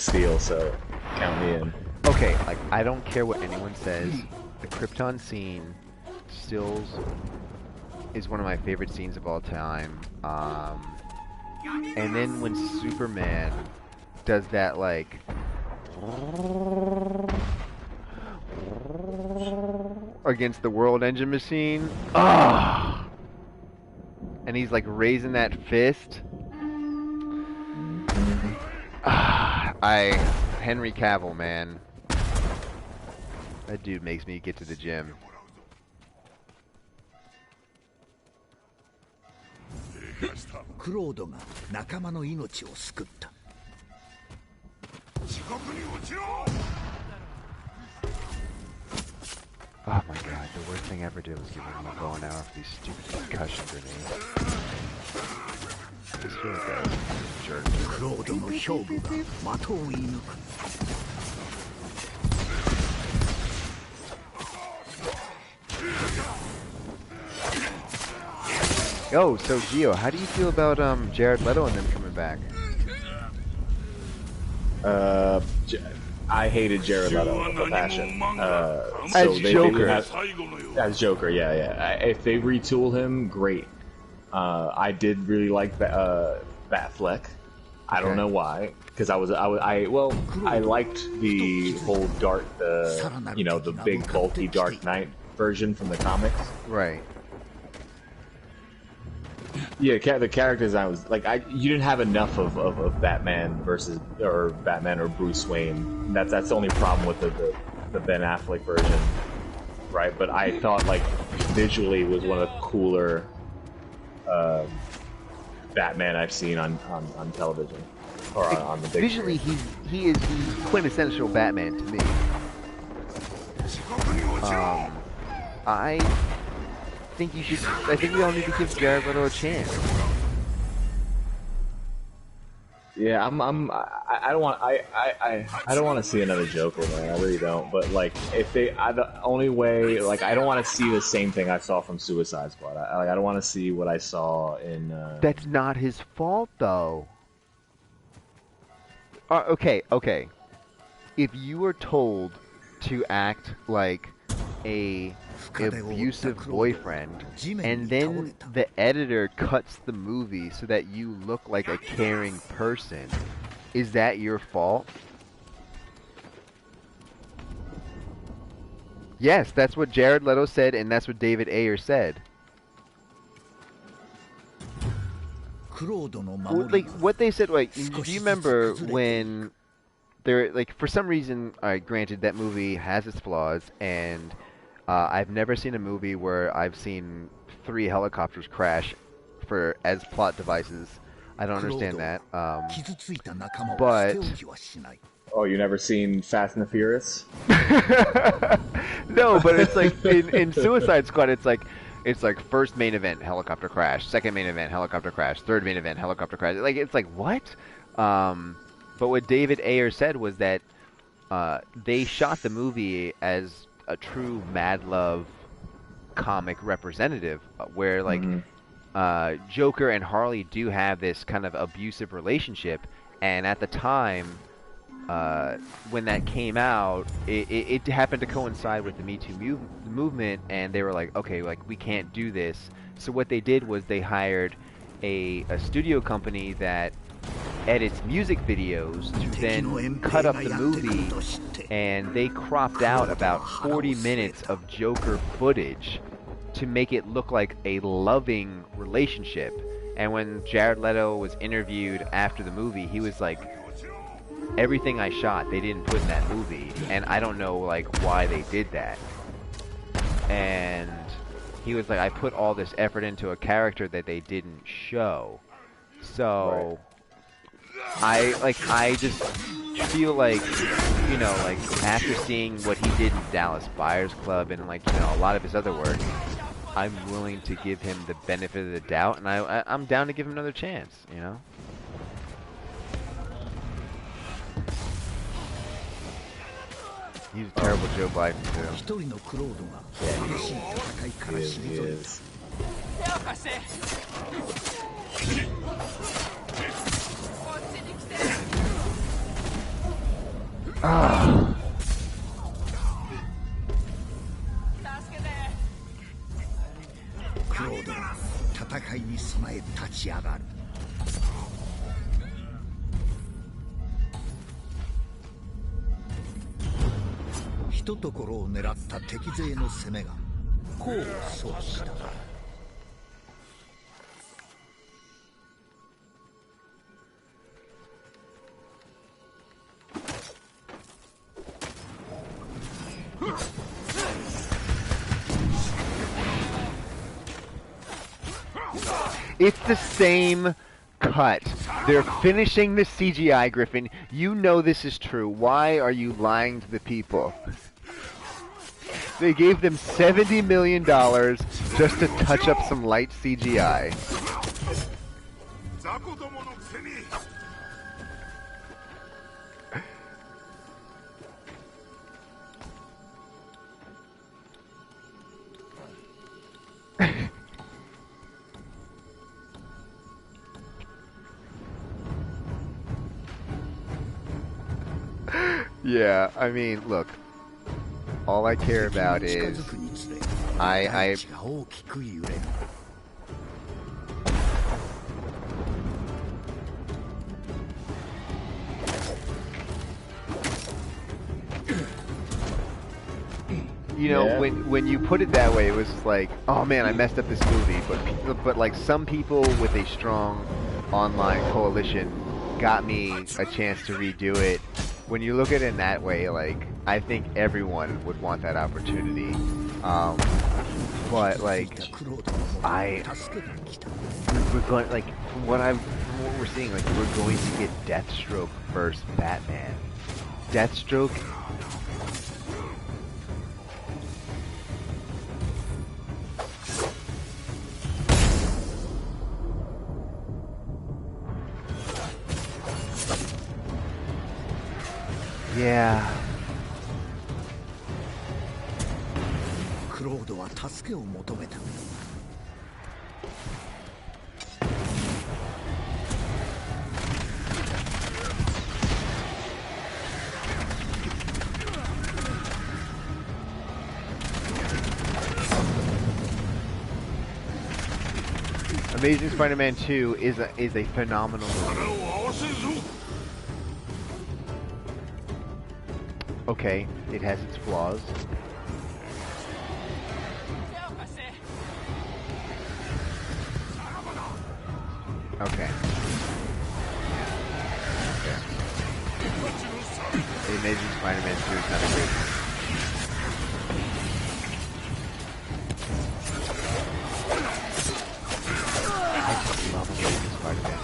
Steel, so count me in. Okay, like, I don't care what anyone says. The Krypton scene still is one of my favorite scenes of all time. And then when Superman does that, like, against the World Engine Machine, and he's like raising that fist. Henry Cavill, man. That dude makes me get to the gym. Oh my god, the worst thing I ever did was give him a bow and arrow for these stupid concussion grenades. This feels like a jerk. Yo, so Gio, how do you feel about Jared Leto and them coming back? I hated Jared Leto with a passion. As Joker. As Joker, yeah. If they retool him, great. I did really like Batfleck. I don't know why, because I liked the whole the big bulky Dark Knight version from the comics. Right. Yeah, the characters you didn't have enough of Batman or Batman or Bruce Wayne. That's the only problem with the Ben Affleck version, right? But I thought like visually was one of the cooler Batman I've seen on television or on the big visually screen. he is the quintessential Batman to me. I think we all need to give Jared Leto a chance. Yeah, I don't want, I don't want to see another Joker, man. I really don't. But like, if they, the only way, like, I don't want to see the same thing I saw from Suicide Squad. I don't want to see what I saw in. That's not his fault, though. Okay. If you were told to act like a abusive boyfriend, and then the editor cuts the movie so that you look like a caring person, is that your fault? Yes, that's what Jared Leto said, and that's what David Ayer said. Like what they said, like, do you remember when there, like, for some reason, alright, granted that movie has its flaws, and I've never seen a movie where I've seen 3 helicopters crash for as plot devices. I don't understand that. But Oh, you never seen Fast and the Furious? no, but it's like in Suicide Squad, it's like first main event helicopter crash, second main event helicopter crash, third main event helicopter crash. Like it's like what? But what David Ayer said was that they shot the movie as a true Mad Love comic representative, where like Joker and Harley do have this kind of abusive relationship, and at the time when that came out, it happened to coincide with the Me Too movement, and they were like, okay, like we can't do this. So what they did was they hired a studio company that edits music videos to then cut up the movie, and they cropped out about 40 minutes of Joker footage to make it look like a loving relationship. And when Jared Leto was interviewed after the movie, he was like, everything I shot they didn't put in that movie, and I don't know like why they did that. And he was like, I put all this effort into a character that they didn't show. So I just feel like, you know, like after seeing what he did in Dallas Buyers Club and like, you know, a lot of his other work, I'm willing to give him the benefit of the doubt, and I'm down to give him another chance, you know? He's a terrible Joe Biden, too. Yeah, he is. Ah. It's the same cut. They're finishing the CGI, Griffin. You know this is true. Why are you lying to the people? They gave them $70 million just to touch up some light CGI. Yeah, I mean, look, all I care about is I you know, Yeah. when you put it that way, it was like, oh man, I messed up this movie. But like some people with a strong online coalition got me a chance to redo it. When you look at it in that way, like I think everyone would want that opportunity. But like we're going, like from what we're seeing, like we're going to get Deathstroke versus Batman. Deathstroke. Yeah. クロードは助けを求めた。Amazing Spider-Man 2 is a phenomenal movie. Okay, it has its flaws. Okay. The Amazing Spider-Man 2 is not a great movie. I just love Amazing Spider-Man.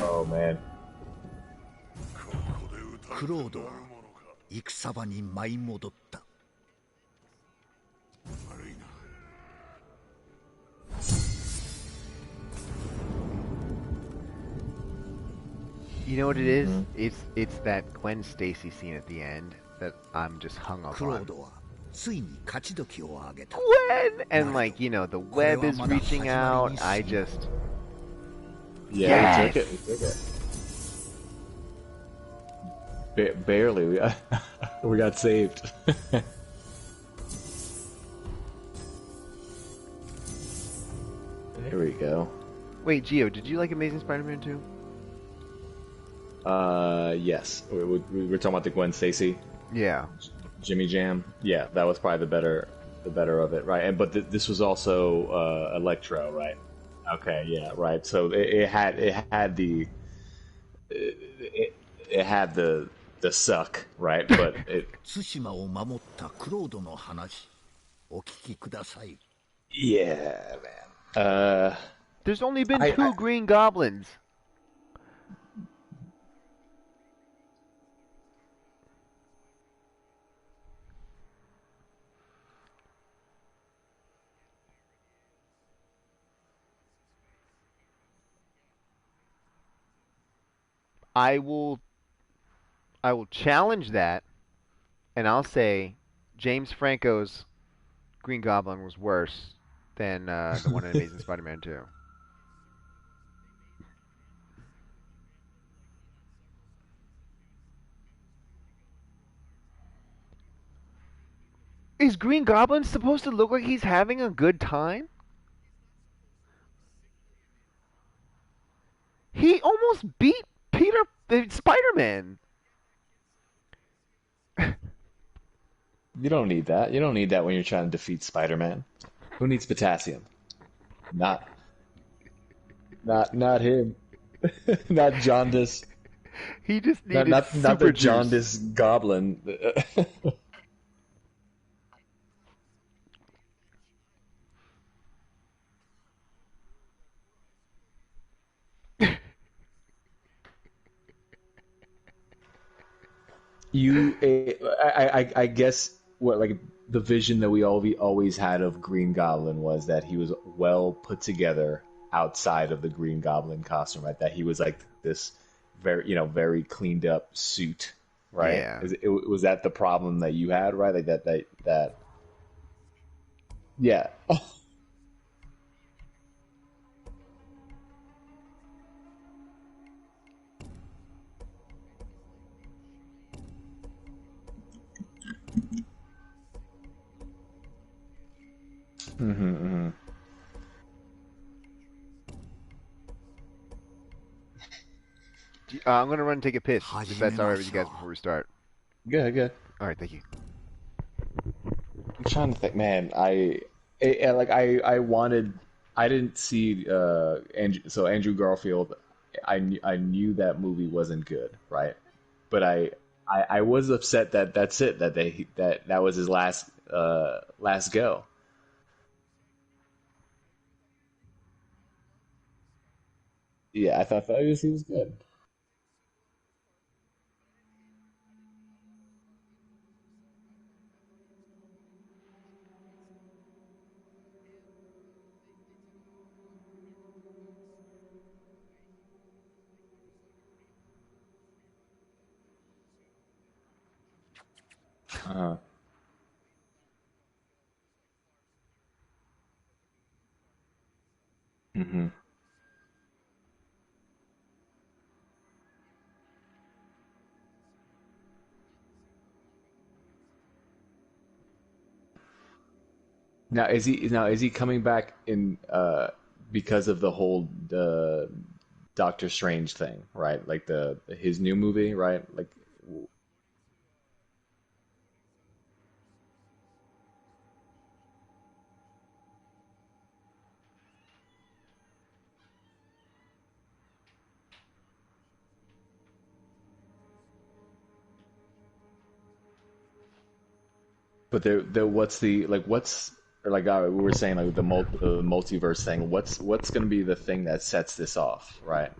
Oh man. クロードは戦場に舞い戻った。You know what it is? It's that Gwen Stacy scene at the end that I'm just hung up on. Gwen! And like, you know, the web is reaching out. I just... Yeah, yes. We took it. Barely. We got saved. There we go. Wait, Gio, did you like Amazing Spider-Man 2? Yes. We were talking about the Gwen Stacy. Yeah. Jimmy Jam. Yeah, that was probably the better of it, right? And but this was also Electro, right? Okay, yeah, right. So it had the suck, right? But it. Yeah, man. There's only been two Green Goblins. I will challenge that, and I'll say James Franco's Green Goblin was worse than the one in Amazing Spider-Man 2. Is Green Goblin supposed to look like he's having a good time? He almost beat Spider-Man. You don't need that. You don't need that when you're trying to defeat Spider-Man. Who needs potassium? Not him. Not jaundice. He just needed not the jaundice goblin. I guess what like the vision that we always had of Green Goblin was that he was well put together outside of the Green Goblin costume, right? That he was like this very cleaned up suit, right? Yeah. Was that the problem that you had, right? Like that. Yeah. I'm gonna run and take a piss. If that's alright with you guys before we start. Good. All right, thank you. I'm trying to think, man. I didn't see Andrew Garfield. I knew that movie wasn't good, right? But I was upset that that's it. That was his last go. Yeah, I thought he was good. Uh-huh. Hmm. Now is he coming back in because of the whole Doctor Strange thing, right? Like the his new movie, right? Like, but there what's the like what's or like we were saying like the multiverse thing. What's going to be the thing that sets this off, right?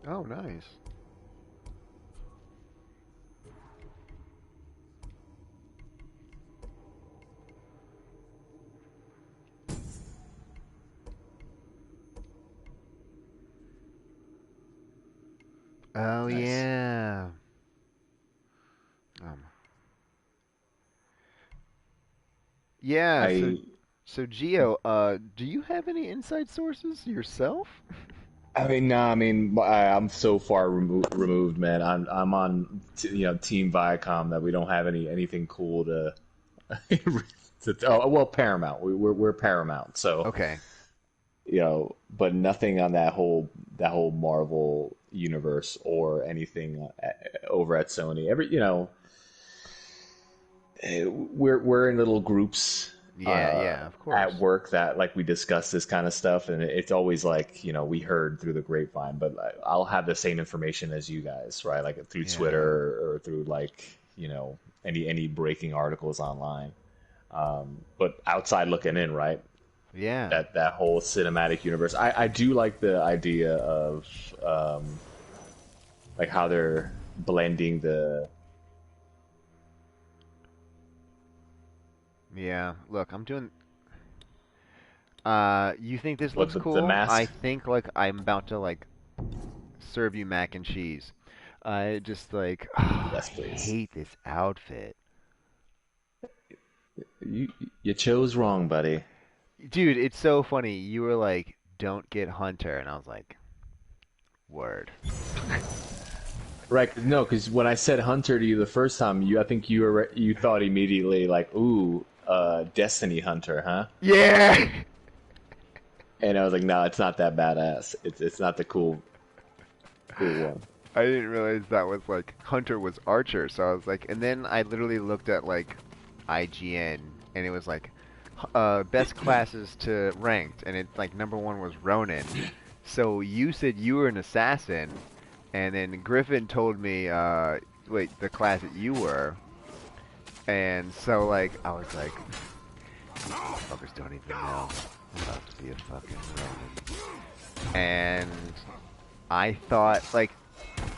Oh, nice. Oh Nice. yeah. Um, yeah. So, I so Gio, do you have any inside sources yourself? I mean, no, I mean, I'm so far removed, man. I'm on, Team Viacom that we don't have anything cool to. Oh well, Paramount. We're Paramount, so Okay. but nothing on that whole Marvel universe or anything over at Sony. We're in little groups Yeah. Yeah. Of at course. work that like we discuss this kind of stuff, and it's always like we heard through the grapevine, but I'll have the same information as you guys, right? Like through Yeah. Twitter or through like any breaking articles online. But outside looking in, right? Yeah. That whole cinematic universe, I do like the idea of like how they're blending Yeah. Look, I'm doing. You think this what looks the cool? I mask. think like I'm about to like serve you mac and cheese. I just like I Yes, please. hate this outfit. You chose wrong, buddy. Dude, it's so funny. You were like, "Don't get Hunter," and I was like, "Word." Right? No, because when I said Hunter to you the first time, I think you thought immediately like, ooh, Destiny Hunter, huh? Yeah. And I was like, no, it's not that badass. It's not the cool one. I didn't realize that was like Hunter was Archer, so I was like, and then I literally looked at like IGN, and it was like best classes to ranked, and it like number one was Ronin. So you said you were an assassin, and then Griffin told me, wait, the class that you were, and so like I was like, these motherfuckers don't even know I'm about to be a fucking Ronin. And I thought like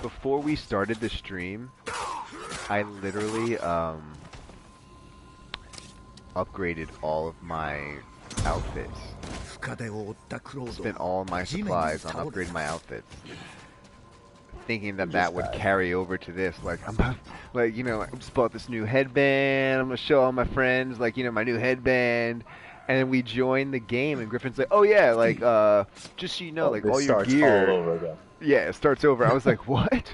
before we started the stream, I literally upgraded all of my outfits. 深手を負ったクロード Spent は all my 地面に supplies on 倒れ upgrading た my outfits, thinking You that just that would died. carry over to this. Like I'm about, like I just bought this new headband. I'm gonna show all my friends like my new headband. And then we join the game, and Griffin's like, "Oh yeah, like just so you know, Oh, like this all your starts all gear, over again. yeah, it starts over." I was like, "What?"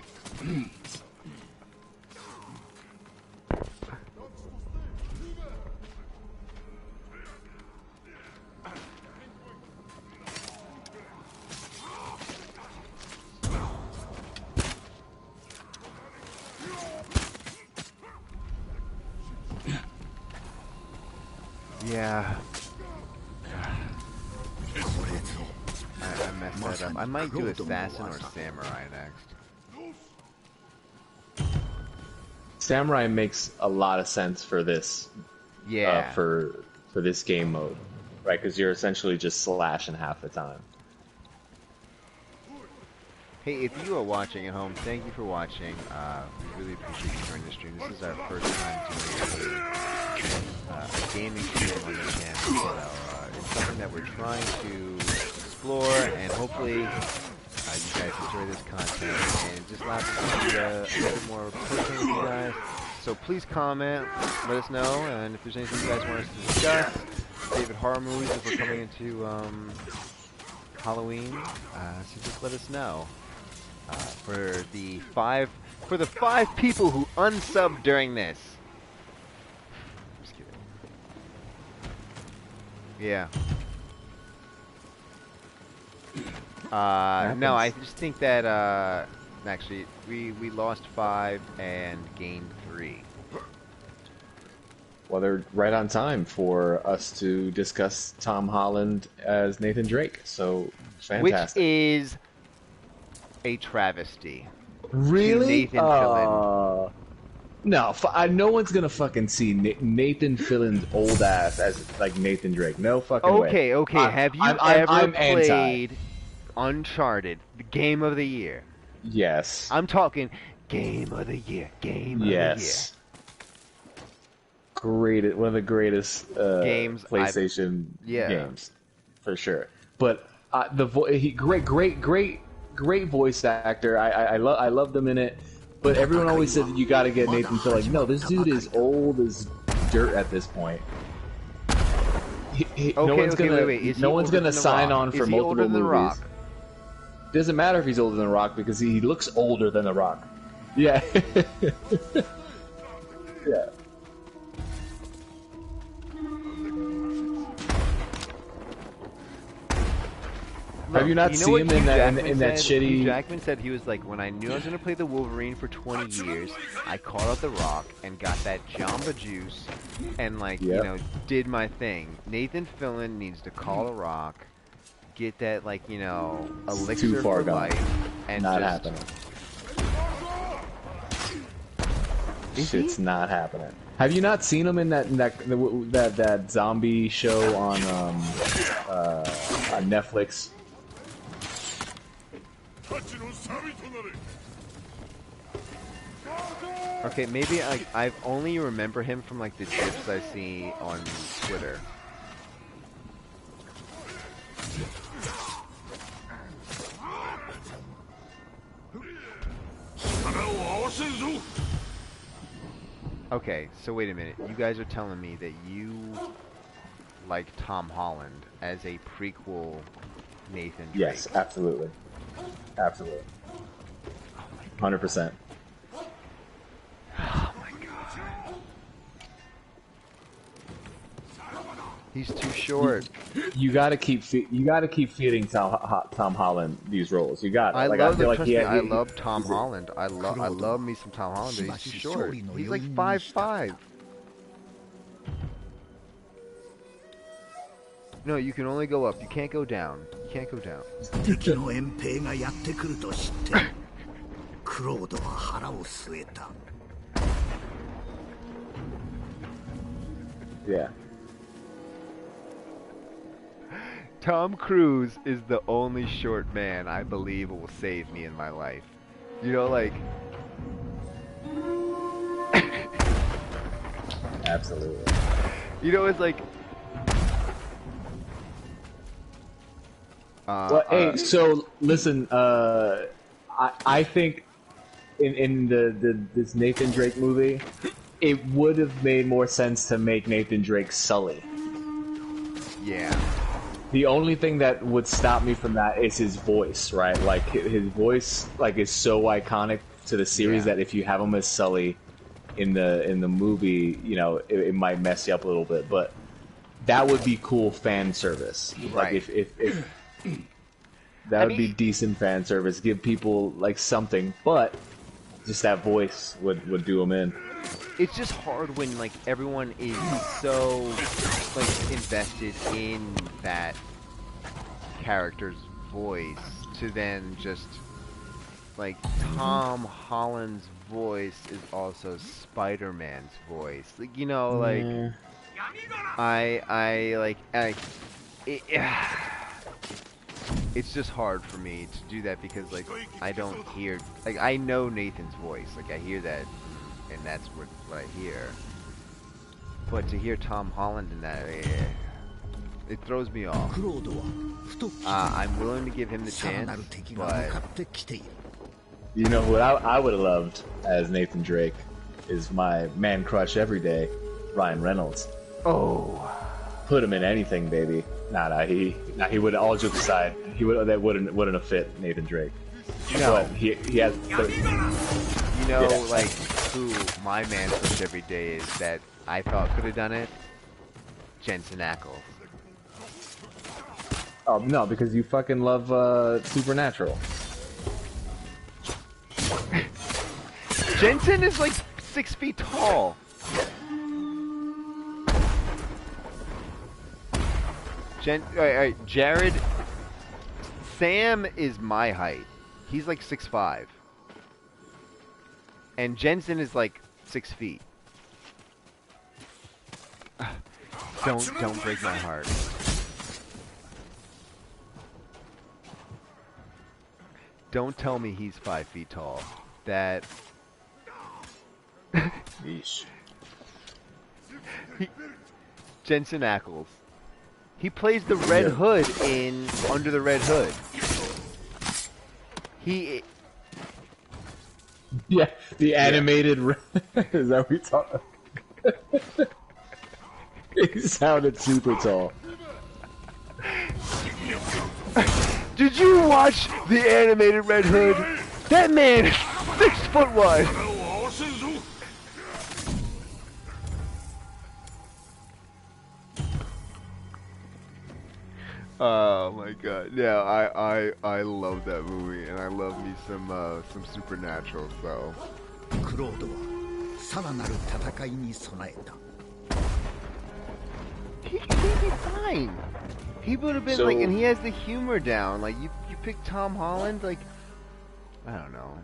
Yeah, I messed that up. I might do assassin or samurai next. Samurai makes a lot of sense for this, Yeah, for for this game mode, right? Because you're essentially just slashing half the time. Hey, if you are watching at home, thank you for watching. We really appreciate you joining the stream. This is our first time doing a gaming stream on the channel, so it's something that we're trying to explore, and hopefully you guys enjoy this content, and just allows us to be a bit more personal with you guys. So please comment, let us know, and if there's anything you guys want us to discuss, favorite horror movies if we're coming into Halloween, so just let us know. For the five people who unsubbed during this. Just kidding. Yeah. No, I just think that actually we lost 5 and gained 3. Well, they're right on time for us to discuss Tom Holland as Nathan Drake. So fantastic. Which is a travesty. Really? Nathan Fillion. No, no one's gonna fucking see Nathan Fillion's old ass as like Nathan Drake. No fucking way. Okay. Have you ever played Uncharted, the game of the year? Yes. I'm talking game of the year. Game of the year. One of the greatest games PlayStation games, for sure. But great voice actor. I loved him in it. But everyone always said that you got to get Nathan Fillion. No, this dude is old as dirt at this point. No one's gonna sign on for multiple movies. Doesn't matter if he's older than The Rock because he looks older than The Rock. Yeah. Yeah. Look, have you not seen him in that shitty... Hugh Jackman said he was like, when I knew I was going to play the Wolverine for 20 years, I called out The Rock and got that Jamba Juice and, like, you know, did my thing. Nathan Fillion needs to call The Rock, get that, like, you know, elixir for life, and not just... happening. Shit's not happening. Have you not seen him in that zombie show on Netflix? Okay, maybe I only remember him from like the gifs I see on Twitter. Okay, so wait a minute. You guys are telling me that you like Tom Holland as a prequel Nathan Drake? Yes, absolutely. Absolutely. 100%. Oh my god. He's too short. You gotta keep feeding Tom Holland these roles. You got. I love Tom Holland. I love me some Tom Holland, but he's too short. He's like 5'5". No, you can only go up. You can't go down. You can't go down. Yeah. Tom Cruise is the only short man I believe will save me in my life. You know, like... Absolutely. You know, it's like... well, hey, so listen. I think in this Nathan Drake movie, it would have made more sense to make Nathan Drake Sully. Yeah. The only thing that would stop me from that is his voice, right? Like his voice, like is so iconic to the series that if you have him as Sully in the movie, you know, it might mess you up a little bit. But that would be cool fan service. Right. Like if that would be decent fan service. Give people like something, but just that voice would do them in. It's just hard when like everyone is so like invested in that character's voice to then just like Tom Holland's voice is also Spider-Man's voice. Like, you know, like it's just hard for me to do that because like I don't hear, like I know Nathan's voice, like I hear that, and that's what I hear. But to hear Tom Holland in that, it throws me off. I'm willing to give him the chance, but you know what I would have loved as Nathan Drake is my man crush every day, Ryan Reynolds. Oh, put him in anything, baby. He would. All jokes aside, that wouldn't have fit Nathan Drake. No, but he has. Like who my man crush every day is that I thought could have done it. Jensen Ackles. Oh no, because you fucking love Supernatural. Jensen is like 6 feet tall. Jared. Sam is my height. He's like 6'5". And Jensen is like 6 feet. Don't break my heart. Don't tell me he's 5 feet tall. That. Yeesh. Jensen Ackles. He plays the Red Hood in Under the Red Hood. Yeah, the animated. Is that what we talking? He sounded super tall. Did you watch the animated Red Hood? That man is 6'1". Oh my god. Yeah, I love that movie, and I love me some Supernatural, so. He'd be fine. He would have been like, and he has the humor down. Like you pick Tom Holland, like I don't know.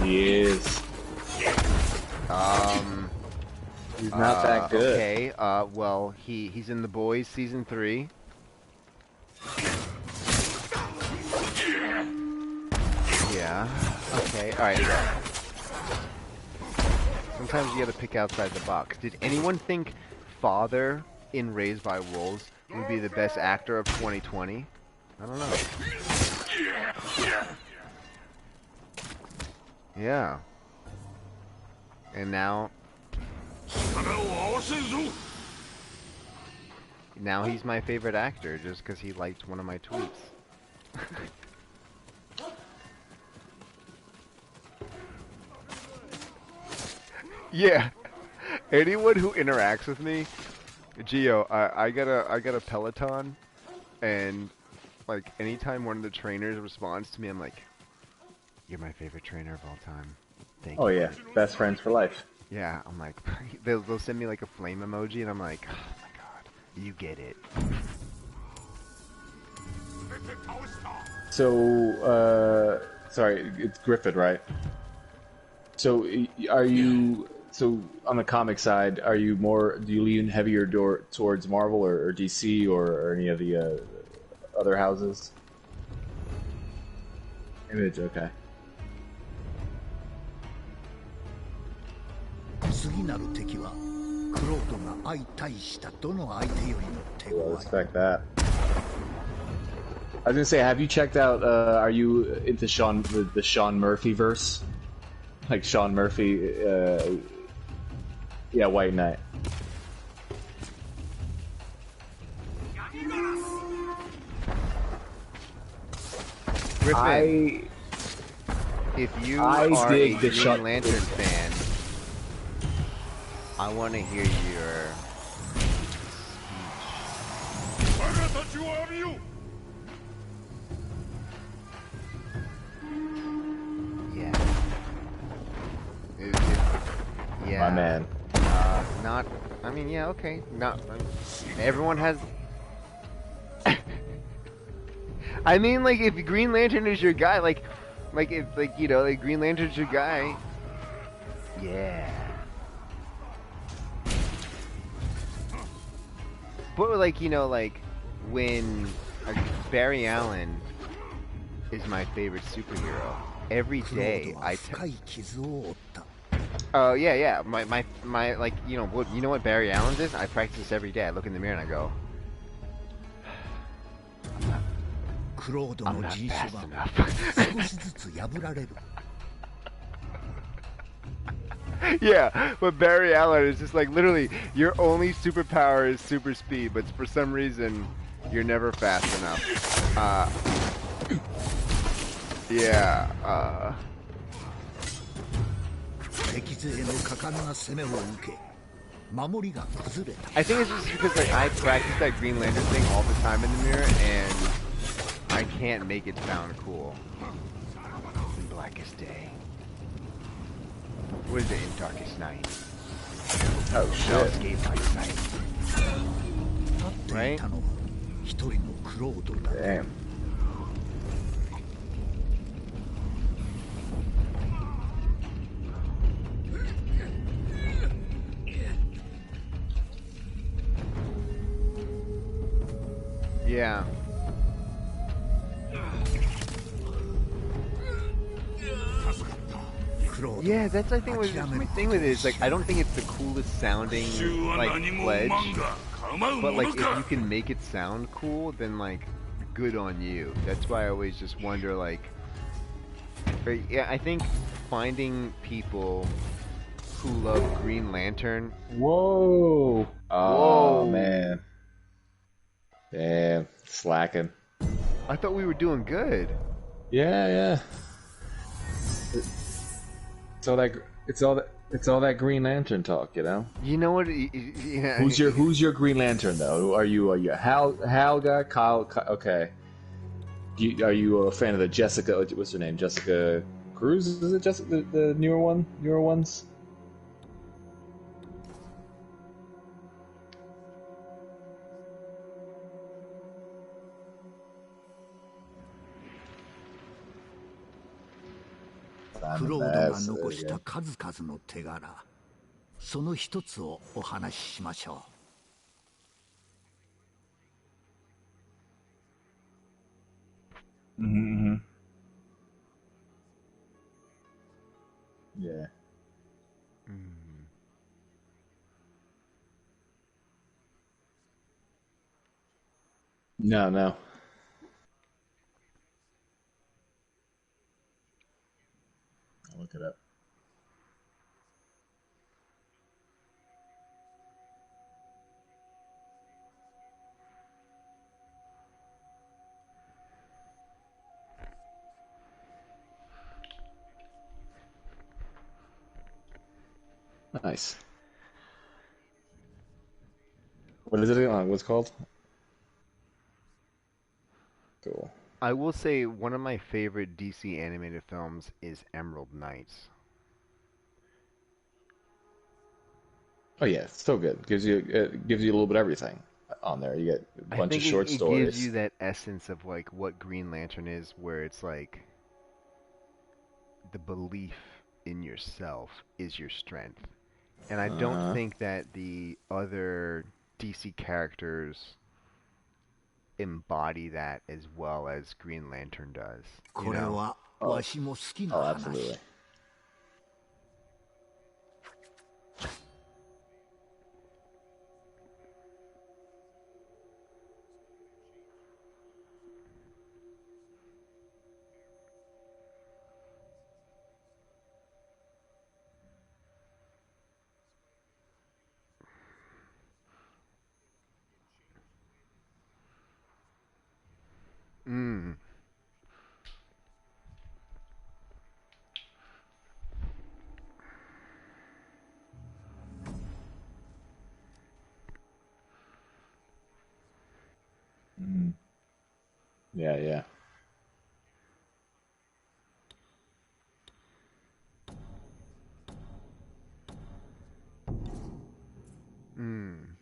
He is. He's not that good. Okay, well, he's in The Boys season 3. Yeah. Okay. All right. Sometimes you gotta pick outside the box. Did anyone think Father in Raised by Wolves would be the best actor of 2020? I don't know. Yeah. And now he's my favorite actor just because he liked one of my tweets. Yeah. Anyone who interacts with me, Gio, I got a Peloton, and like anytime one of the trainers responds to me, I'm like, "You're my favorite trainer of all time. Thank you." Oh yeah, best friends for life. Yeah, I'm like, they'll send me like a flame emoji, and I'm like, oh my god, you get it. So, sorry, it's Griffith, right? So, are you, so on the comic side, are you more, do you lean heavier towards Marvel or DC or any of the other houses? Image, okay. Well, expect that. I was gonna say, have you checked out? Are you into the Sean Murphy verse? Like Sean Murphy, yeah, White Knight. Griffin, if you are a Green Lantern fan, I want to hear your speech. Yeah. Yeah. My man. Not. I mean, yeah. Okay. Not. Everyone has. I mean, like, if Green Lantern is your guy, like, Like if like you know, like Green Lantern's your guy. Yeah. But like like when Barry Allen is my favorite superhero. Every day Oh yeah. My like you know what Barry Allen's is? I practice this every day. I look in the mirror and I go, I'm not fast enough. Yeah, but Barry Allen is just like literally your only superpower is super speed, but for some reason you're never fast enough. Yeah. I think it's just because like I practice that Green Lantern thing all the time in the mirror, and I can't make it sound cool. In blackest day. What is it in darkest night? Oh shit! Escape by sight. Right? Damn. Yeah. Yeah, that's I think what my thing with it is like I don't think it's the coolest sounding like pledge, but like if you can make it sound cool, then like good on you. That's why I always just wonder like, yeah, I think finding people who love Green Lantern. Whoa! Oh Whoa, man. Damn, slacking. I thought we were doing good. Yeah. It's all that Green Lantern talk, you know. You know what? Who's your Green Lantern though? Are you a Hal guy? Kyle? Okay. Are you a fan of the Jessica? What's her name? Jessica Cruz? Is it Jessica the newer one? Newer ones? Mm-hmm. Yeah. No. I'll look it up. Nice. What is it? What's it called? Cool. I will say one of my favorite DC animated films is Emerald Knights. Oh yeah, it's so good. Gives you a little bit of everything on there. You get a I bunch of think short it gives stories. you that essence of like what Green Lantern is, where it's like the belief in yourself is your strength. And I don't Uh, think that the other DC characters embody that as well as Green Lantern does. You know? oh, oh, absolutely. Mm. Mm. Yeah. Mm.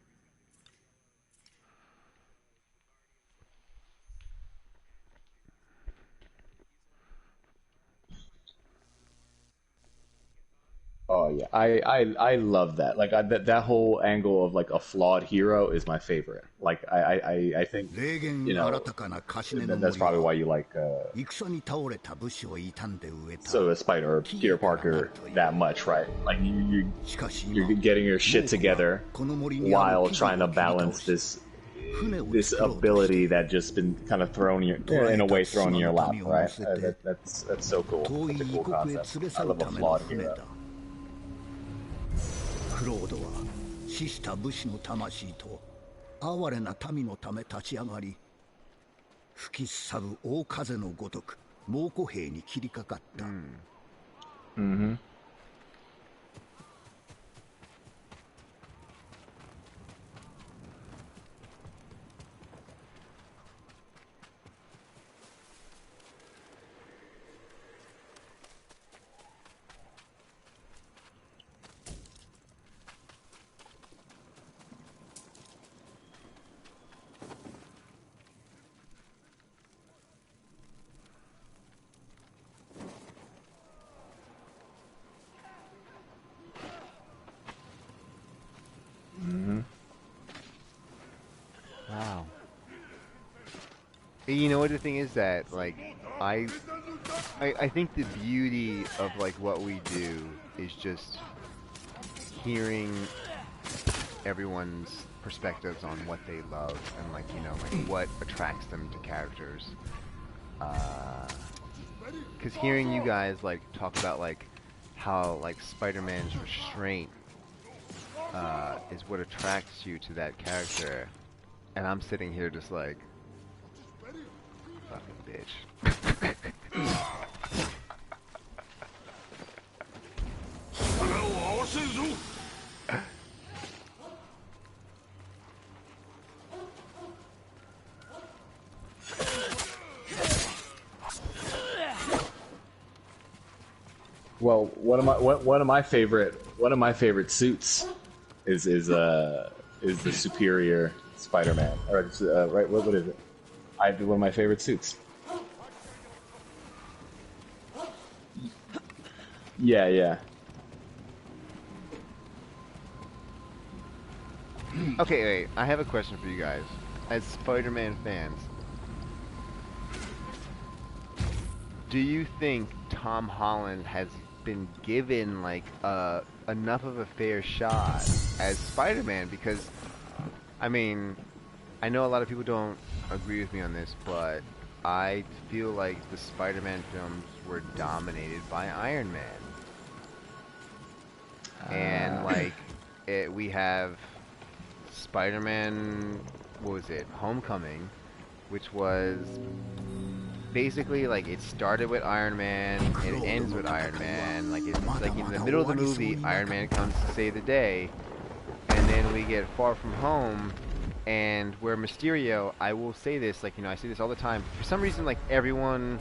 Oh yeah, I love that. Like that whole angle of like a flawed hero is my favorite. Like I think that's probably why you like so Spider or Peter Parker that much, right? Like you're getting your shit together while trying to balance this ability that just been kind of in a way thrown in your lap, right? That's so cool. Such a cool concept. I love a flawed hero. クロードは死した武士の魂と哀れな民のため立ち上がり、吹き去る大風のごとく猛虎兵に切りかかった。Wow. You know what the thing is that like I think the beauty of like what we do is just hearing everyone's perspectives on what they love and like like what attracts them to characters. Because hearing you guys like talk about like how like Spider-Man's restraint is what attracts you to that character, and I'm sitting here just like fucking bitch. Well, one of my favorite suits is the Superior Spider-Man. Or right, what is it? One of my favorite suits. Yeah. Okay, wait. I have a question for you guys. As Spider-Man fans, do you think Tom Holland has been given like enough of a fair shot as Spider-Man? Because I mean, I know a lot of people don't agree with me on this, but I feel like the Spider-Man films were dominated by Iron Man. And like we have Spider-Man, what was it, Homecoming, which was basically like it started with Iron Man, it ends with Iron Man. Like it's like in the middle of the movie, Iron Man comes to save the day, and then we get Far From Home, and where Mysterio, I will say this, like I say this all the time. For some reason, like everyone,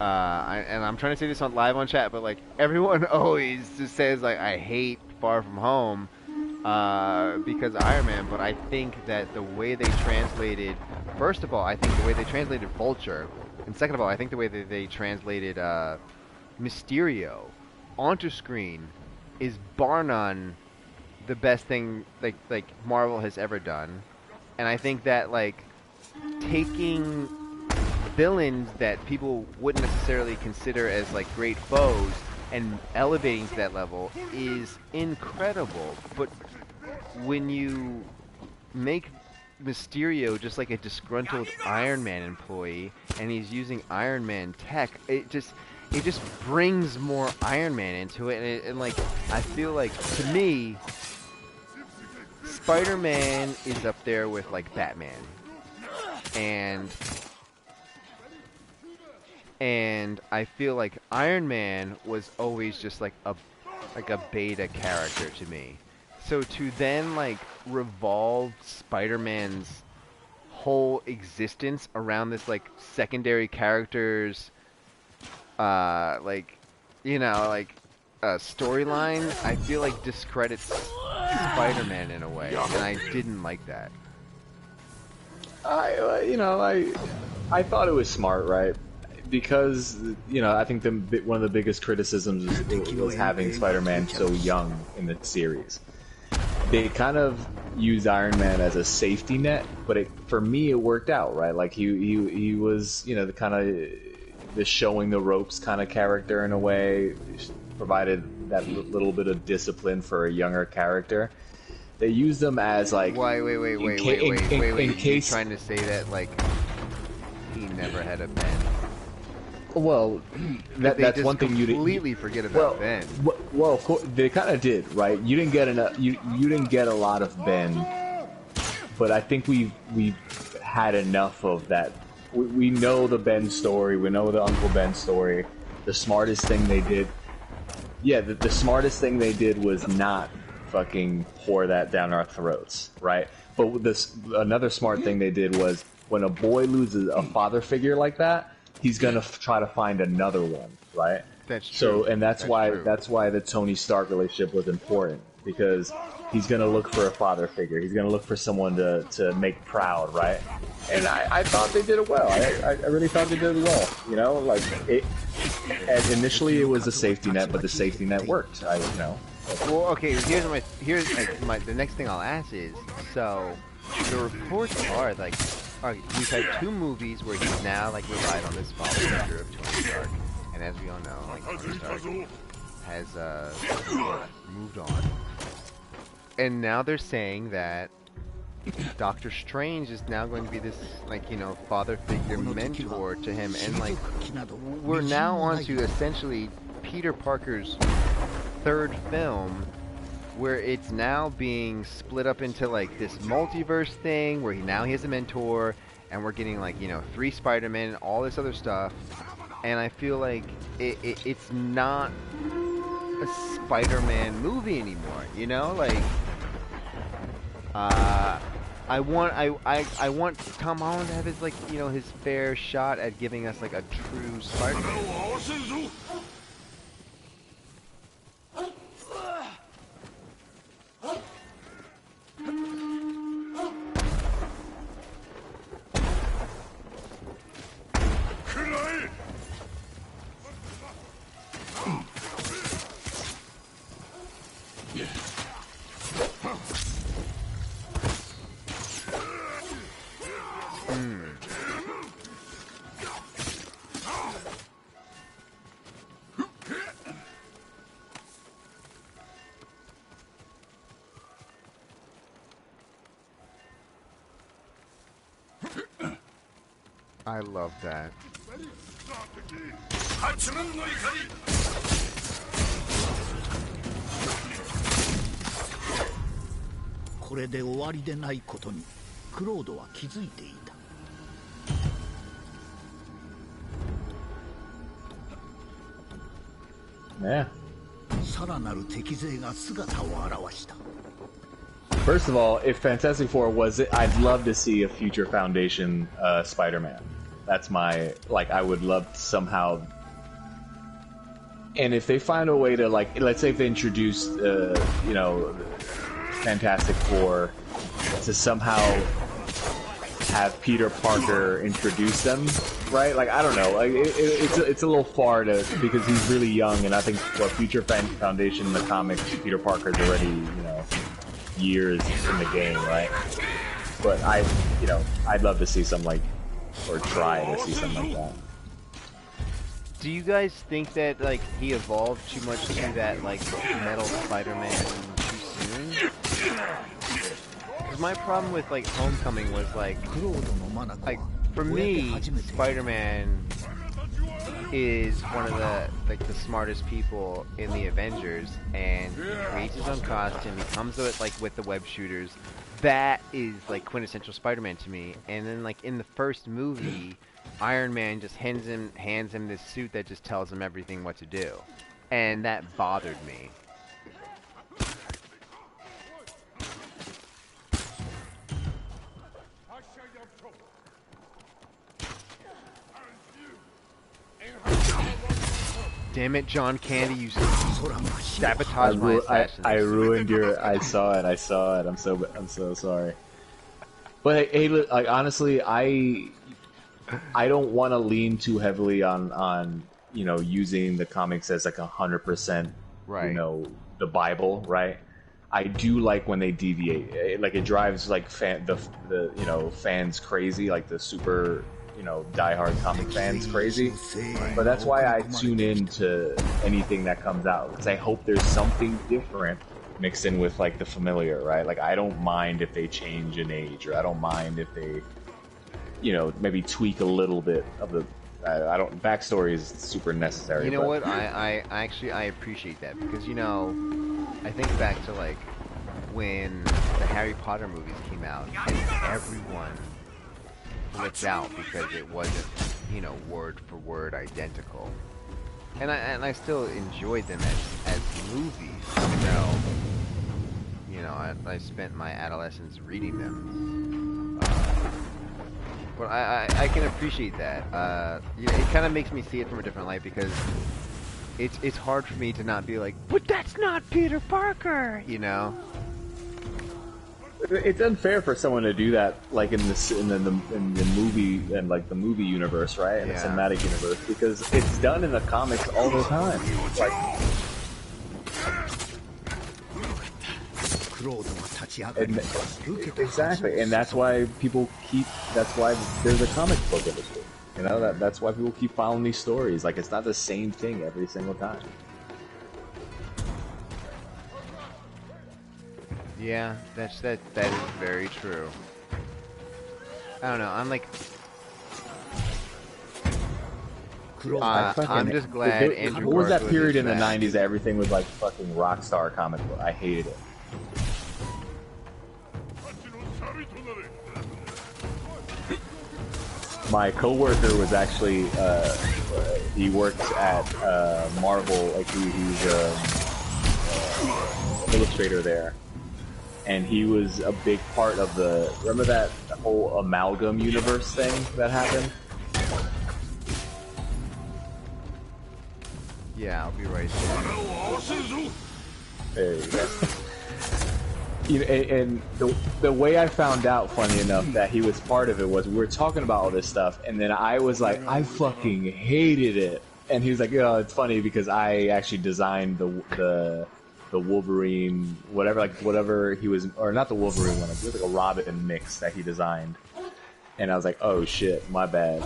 and I'm trying to say this on live on chat, but like everyone always just says like I hate Far From Home because of Iron Man. But I think that the way they translated, first of all, I think the way they translated Vulture, and second of all, I think the way that they translated Mysterio onto screen is bar none the best thing like Marvel has ever done. And I think that like taking villains that people wouldn't necessarily consider as like great foes and elevating to that level is incredible. But when you make Mysterio just like a disgruntled Iron Man employee and he's using Iron Man tech, it just brings more Iron Man into it, and like I feel like to me Spider-Man is up there with like Batman, and I feel like Iron Man was always just like a beta character to me. So to then like revolve Spider-Man's whole existence around this like secondary characters storyline, I feel like discredits Spider-Man in a way, and I didn't like that. I thought it was smart, right? because I think one of the biggest criticisms was having Spider-Man so young in the series. They kind of used Iron Man as a safety net, but for me it worked out, right? Like he was the kind of the showing the ropes kind of character in a way, provided that little bit of discipline for a younger character. They used them as like wait. In case you're trying to say that like he never had a Ben. Well, that's one thing you completely forget about Ben. Well, of course, they kind of did, right? You didn't get enough. You didn't get a lot of Ben, but I think we've had enough of that. We know the Ben story. We know the Uncle Ben story. The smartest thing they did, the smartest thing they did was not fucking pour that down our throats, right? But another smart thing they did was when a boy loses a father figure like that, he's gonna try to find another one, right? That's true. So, and that's why the Tony Stark relationship was important, because he's gonna look for a father figure. He's gonna look for someone to make proud, right? And I thought they did it well. I really thought they did it well. Like and initially it was a safety net, but the safety net worked. Well, okay. Here's the next thing I'll ask is, so the reports are like, we've had 2 movies where he's now like relied on this father figure of Tony Stark, and as we all know, like Tony Stark has moved on, and now they're saying that Doctor Strange is now going to be this father figure mentor to him, and like we're now on to essentially Peter Parker's 3rd film, where it's now being split up into like this multiverse thing where he has a mentor, and we're getting like 3 Spider-Man and all this other stuff, and I feel like it's not a Spider-Man movie anymore, like I want Tom Holland to have his his fair shot at giving us like a true Spider-Man. I love that. Yeah. First of all, if Fantastic Four was it, I'd love to see a future Foundation Spider-Man. That's my, I would love somehow. And if they find a way to, let's say if they introduce, Fantastic Four to somehow have Peter Parker introduce them, right? I don't know. It's a little far because he's really young, and I think future Foundation in the comics, Peter Parker's already, years in the game, right? But I'd love to see something or try to see something like that. Do you guys think that he evolved too much to that metal Spider-Man too soon? Because my problem with Homecoming was for me, Spider-Man is one of the smartest people in the Avengers, and he creates his own costume. He comes with the web shooters. That is quintessential Spider-Man to me. And then in the first movie, Iron Man just hands him this suit that just tells him everything what to do, and that bothered me. Damn it, John Candy, you sabotaged my assassin. I ruined your. I saw it. I'm so sorry. But hey, look, honestly, I don't want to lean too heavily on using the comics as like 100%, right. The Bible, right? I do like when they deviate. Like it drives like fans crazy, like the super diehard comic fans crazy. But that's why I tune in to anything that comes out, because I hope there's something different mixed in with like the familiar, right? Like I don't mind if they change in age, or I don't mind if they maybe tweak a little bit of the. I don't. Backstory is super necessary. You know what? I actually appreciate that, because I think back to like when the Harry Potter movies came out and everyone flipped out because it wasn't word for word identical, and I still enjoyed them as movies. I spent my adolescence reading them. But I can appreciate that. It kind of makes me see it from a different light, because it's hard for me to not be like, but that's not Peter Parker, It's unfair for someone to do that, like in the movie and like the movie universe, right? In the cinematic universe, because it's done in the comics all the time. Like, exactly, and that's why people keep. That's why there's a comic book industry. That's why people keep following these stories. Like it's not the same thing every single time. Yeah, that is very true. I don't know. I'm like, I'm just glad Andrew. What was that period in the '90s that everything was like fucking Rockstar comic book? I hated it. My coworker was actually he worked at Marvel, like he's illustrator there, and he was a big part of remember that whole amalgam universe thing that happened? Yeah, I'll be right there. There you go. And the way I found out, funny enough, that he was part of it was we were talking about all this stuff, and then I was like, I fucking hated it, and he was like, it's funny because I actually designed the Wolverine, whatever he was, or not the Wolverine one, it was like a Robin mix that he designed, and I was like, oh shit, my bad.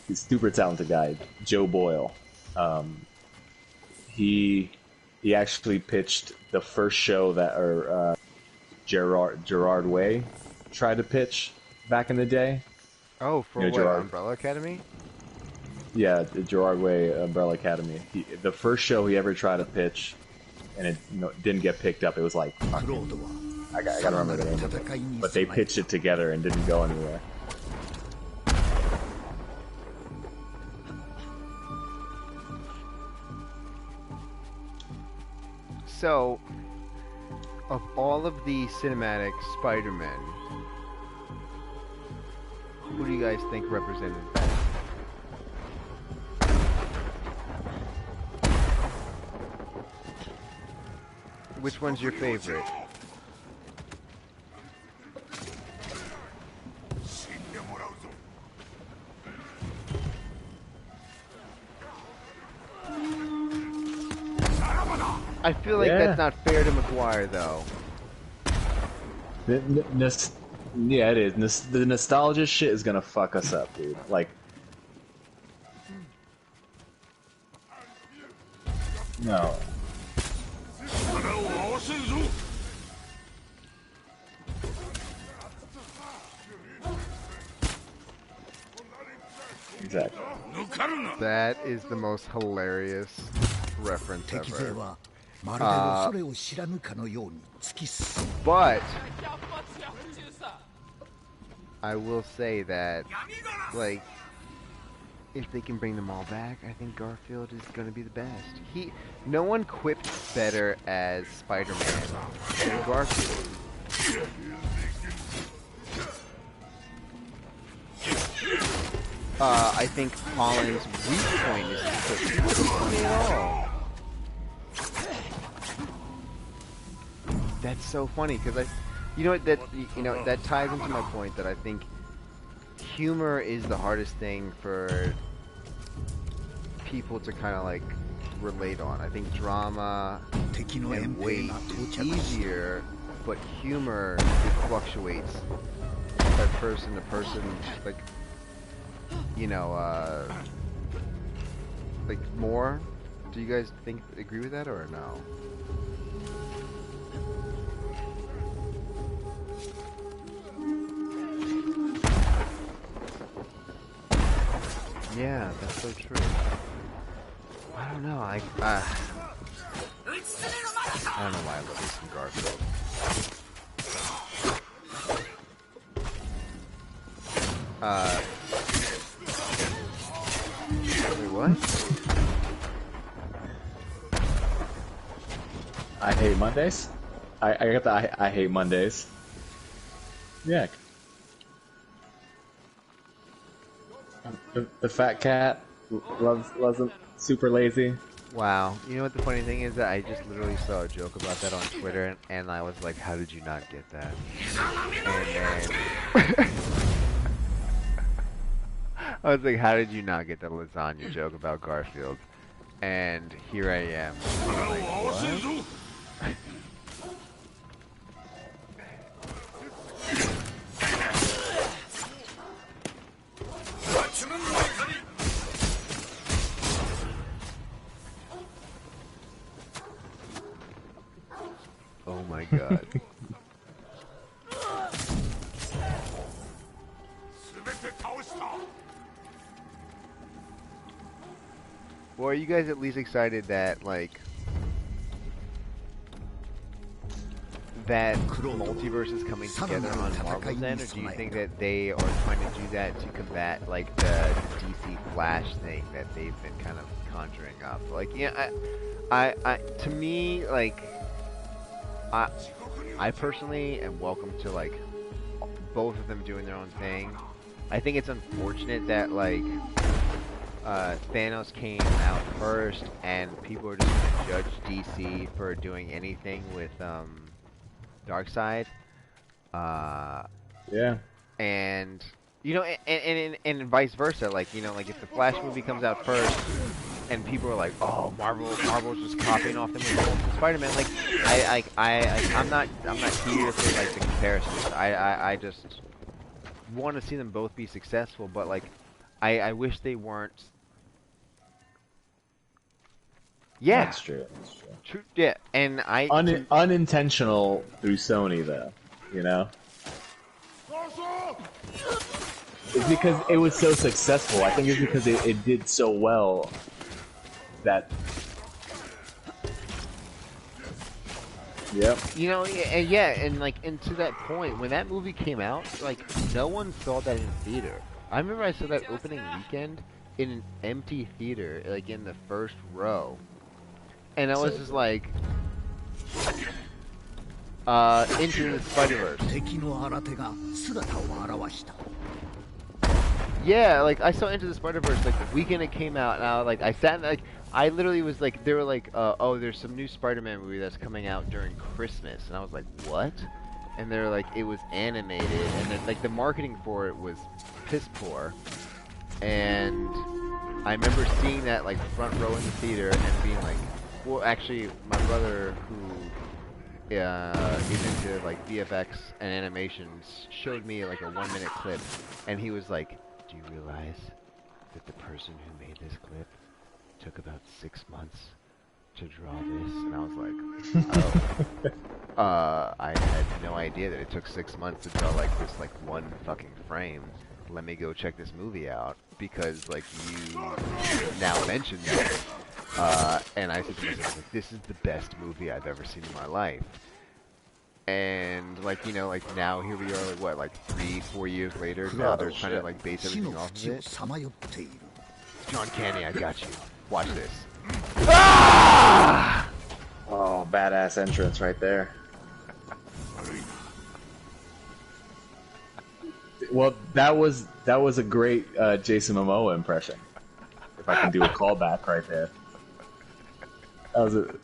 He's a super talented guy, Joe Boyle. He actually pitched the first show that Gerard Way tried to pitch back in the day. Oh, for what? Umbrella Academy? Yeah, the Gerard Way Umbrella Academy. The first show he ever tried to pitch, and it didn't get picked up. It was like, fucking, I gotta remember the name of it. But they pitched it together and didn't go anywhere. So, of all of the cinematic Spider-Men, who do you guys think represented best? Which one's your favorite? I feel like that's not fair to McGuire, though. Yeah, it is. The nostalgia shit is gonna fuck us up, dude. Like, no. Exactly. That is the most hilarious reference ever. But I will say that, like, if they can bring them all back, I think Garfield is going to be the best. No one quipped better as Spider-Man than Garfield. I think Holland's weak point is he wasn't funny at all. That's so funny because that ties into my point that I think humor is the hardest thing for people to kind of like relate on. I think drama and weight is easier, but humor, it fluctuates by person to person. Like, you know, like more. Do you guys agree with that or no? Yeah, that's so true. I don't know. I don't know why I love this from Garfield. Wait, what? I hate Mondays. I got the I hate Mondays. Yeah. The fat cat loves him. Super lazy. Wow. You know what the funny thing is that I just literally saw a joke about that on Twitter, and I was like, how did you not get that? And then I was like, how did you not get the lasagna joke about Garfield? And here I am. Like, what? Oh my god. Well, are you guys at least excited that, like, that multiverse is coming together on Marvel's end, or do you think that they are trying to do that to combat, like, the DC Flash thing that they've been kind of conjuring up? Like, yeah, to me, like, I personally am welcome to, like, both of them doing their own thing. I think it's unfortunate that, like, Thanos came out first, and people are just gonna judge DC for doing anything with, Darkseid. Yeah. And, you know, and vice versa. Like, you know, like, if the Flash movie comes out first, and people are like, oh, Marvel's just copying off them with Spider-Man. Like, I'm not here for, like, the comparisons. I just want to see them both be successful, but, like, I wish they weren't. Yeah, That's true. That's true. True. Yeah, and Unintentional through Sony, though. You know. It's because it was so successful. I think it's because it did so well that. Yep. You know, and like, and to that point, when that movie came out, like, no one saw that in theater. I remember I saw that opening weekend in an empty theater, like in the first row, and I was just like, Into the Spider-Verse. Yeah, like, I saw Into the Spider-Verse, like, the weekend it came out, and I sat, like, I literally was like, they were like, oh, there's some new Spider-Man movie that's coming out during Christmas, and I was like, what? And they were like, it was animated, and then, like, the marketing for it was piss poor, and I remember seeing that, like, front row in the theater, and being like, well, actually, my brother, who is into, like, VFX and animations, showed me, like, a 1-minute clip, and he was like, do you realize that the person who made this clip took about 6 months to draw this? And I was like, oh. I had no idea that it took 6 months to draw, like, this, like, one fucking frame. Let me go check this movie out, because, like, you now mentioned that. And I said to myself, like, this is the best movie I've ever seen in my life. And, like, you know, like, now here we are, like, what, like, 3-4 years later, now they're trying to, like, base everything off of it. John Candy, I got you. Watch this. Ah! Oh, badass entrance right there. Well, that was a great Jason Momoa impression. If I can do a callback right there. That was it.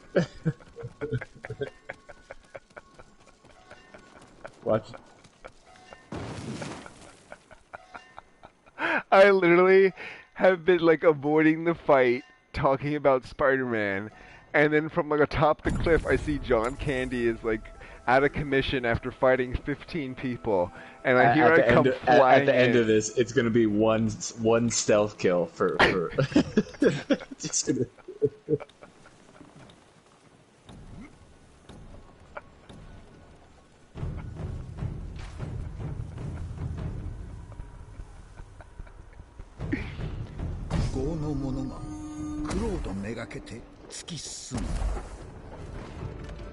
Watch. I literally have been like avoiding the fight, talking about Spider-Man, and then from like atop the cliff, I see John Candy is like out of commission after fighting 15 people, and I hear I come flying at the end in. of this, it's gonna be one stealth kill for just gonna...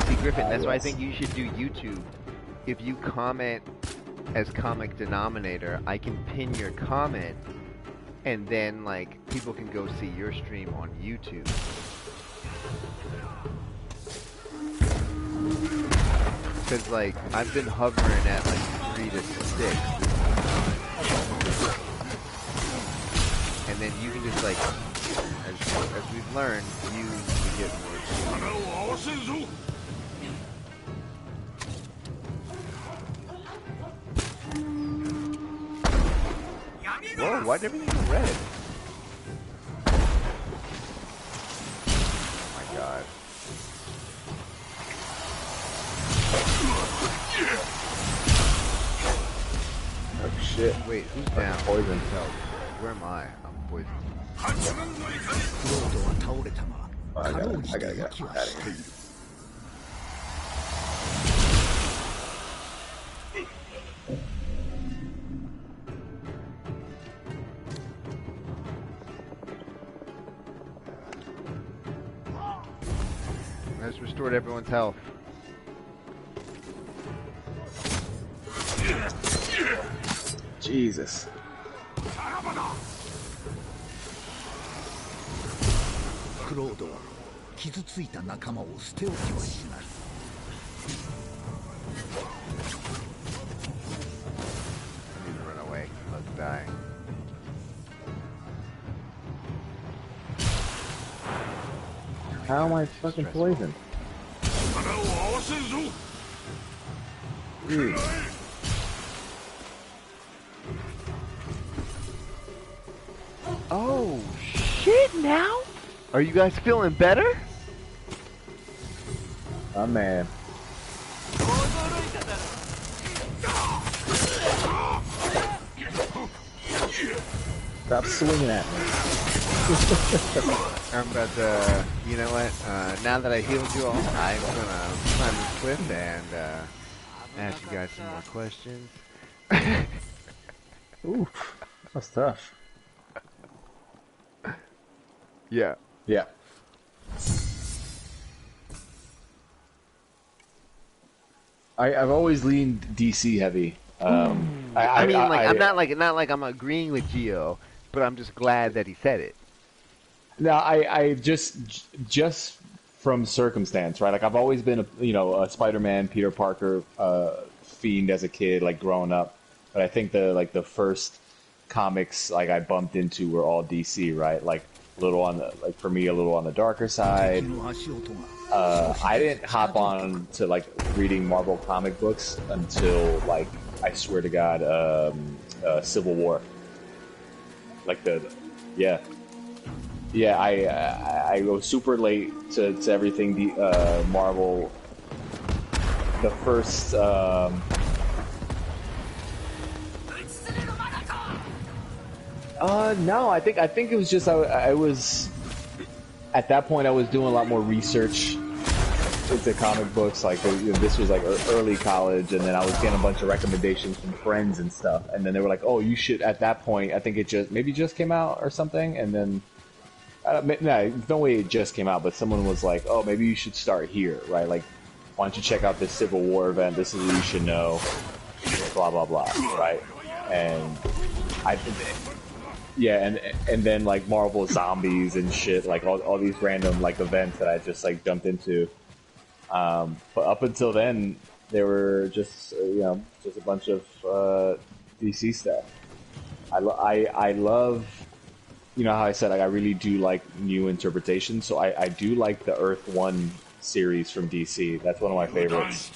See, Griffin, that's why I think you should do YouTube. If you comment as comic denominator, I can pin your comment, and then like people can go see your stream on YouTube. Because like I've been hovering at like 3 to 6, and then you can just like, as we've learned, use to get more. Whoa, why'd everything go red? Oh my god. Oh shit. Wait, who's down? Poison. Where am I? I'm poisoned. Oh, I gotta get out of here. I just restored everyone's health. Jesus. I need to run away. Let's die. How am I fucking poisoned? Dude. Oh, shit now? Are you guys feeling better? Oh man. Stop swinging at me. I'm about to, you know what, now that I healed you all, I'm gonna climb this cliff and, ask you guys some more questions. Oof. That's tough. Yeah. Yeah. I've always leaned DC heavy. I mean, like, I'm not like I'm agreeing with Gio, but I'm just glad that he said it. No, I just from circumstance, right? Like I've always been a Spider-Man, Peter Parker fiend as a kid, like growing up. But I think the first comics like I bumped into were all DC, right? Like a little on the for me a little on the darker side. I didn't hop on to like reading Marvel comic books until like I swear to God, Civil War. Like yeah, I go super late to everything Marvel. The first no, I think it was just I was at that point I was doing a lot more research into comic books. Like this was like early college, and then I was getting a bunch of recommendations from friends and stuff. And then they were like, "Oh, you should." At that point, I think it just came out or something. And then no way it just came out, but someone was like, "Oh, maybe you should start here, right? Like, why don't you check out this Civil War event? This is what you should know." Blah blah blah, right? And and then like Marvel Zombies and shit, like all these random like events that I just like jumped into. But up until then, they were just just a bunch of DC stuff. I love, how I said, like, I really do like new interpretations. So I do like the Earth One series from DC. That's one of my favorites.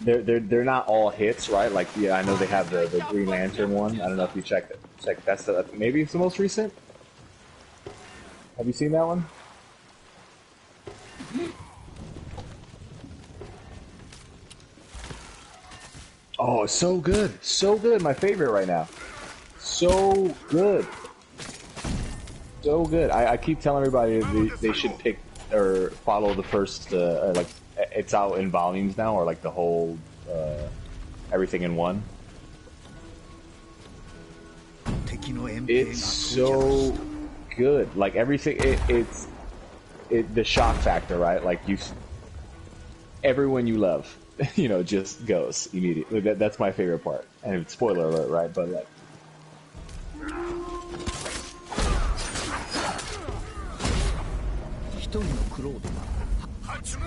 they're not all hits, right? Like, yeah, I know they have the Green Lantern one. I don't know if you checked it. That's maybe it's the most recent. Have you seen that one? Oh, so good, so good. My favorite right now. So good, so good. I keep telling everybody they should pick or follow the first like it's out in volumes now, or like the whole everything in one. It's so good. Like everything, it's the shock factor, right? Like everyone you love, just goes immediately. That's my favorite part. And spoiler alert, right? But like,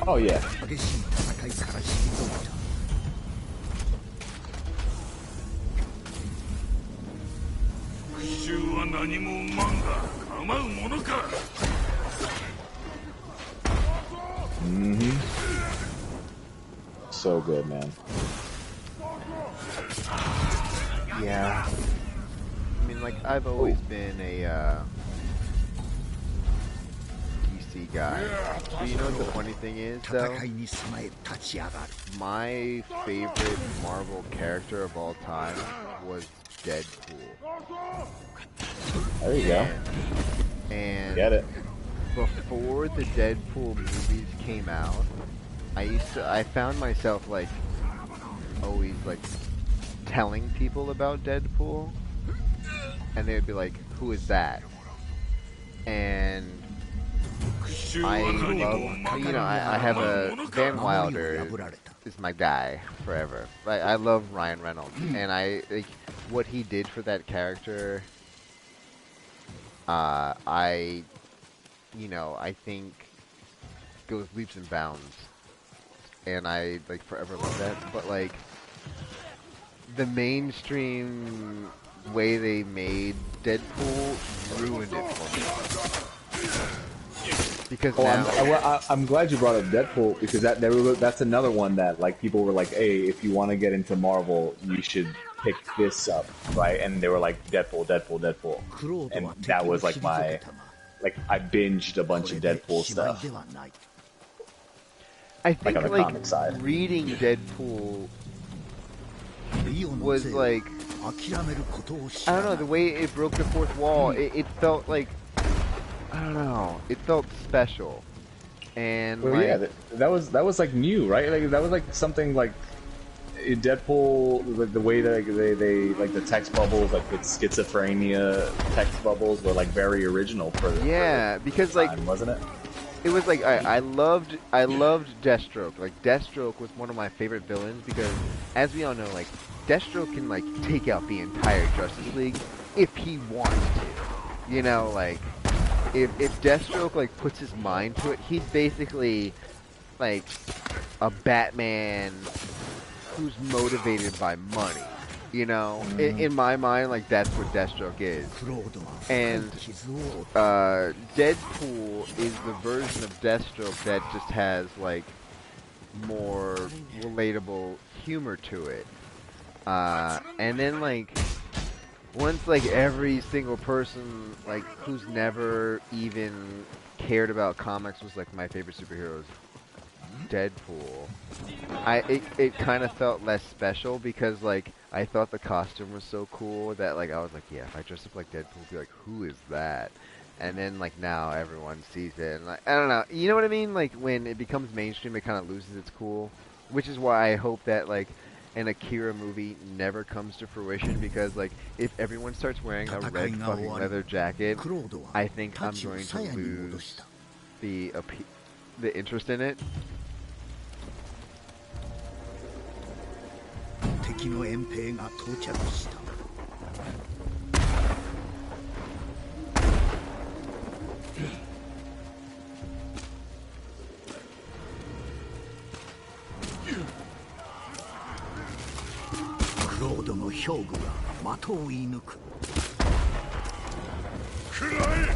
oh yeah. So good, man. Yeah. I mean, like, I've always been a DC guy. But you know what the funny thing is, though? My favorite Marvel character of all time was Deadpool. There you go. And Get it. before the Deadpool movies came out, I found myself, like, always, like, telling people about Deadpool, and they'd be like, who is that? And I love, I have Van Wilder is my guy forever. I love Ryan Reynolds, and like, what he did for that character, I think goes leaps and bounds. And I, like, forever love that. But, like, the mainstream way they made Deadpool ruined it for me. Because now... I'm glad you brought up Deadpool, because that's another one that, like, people were like, hey, if you want to get into Marvel, you should pick this up, right? And they were like, Deadpool. And that was, like, I binged a bunch of Deadpool stuff. I think, like, on the comic side. Reading Deadpool was, like, I don't know, the way it broke the fourth wall, it felt like, I don't know, it felt special. And, well, like, yeah, that was, like, new, right? Like, that was, like, something, like, in Deadpool, like, the way that they like, the text bubbles, like, the schizophrenia text bubbles were, like, very original for because, time, like, wasn't it? It was like I loved Deathstroke. Like, Deathstroke was one of my favorite villains because, as we all know, like, Deathstroke can, like, take out the entire Justice League if he wants to. You know, like, if Deathstroke, like, puts his mind to it, he's basically like a Batman who's motivated by money. You know, in my mind, like, that's what Deathstroke is. And Deadpool is the version of Deathstroke that just has, like, more relatable humor to it. And then, like, once, like, every single person, like, who's never even cared about comics was, like, my favorite superheroes, Deadpool, it kind of felt less special because, like, I thought the costume was so cool that, like, I was like, yeah, if I dress up like Deadpool, I'd be like, who is that? And then, like, now everyone sees it, and, like, I don't know, you know what I mean? Like, when it becomes mainstream, it kind of loses its cool, which is why I hope that, like, an Akira movie never comes to fruition, because, like, if everyone starts wearing a red fucking leather jacket, I think I'm going to lose the interest in it. 敵の遠兵が到着した。クロードの兵具が的を射抜く。くらえ！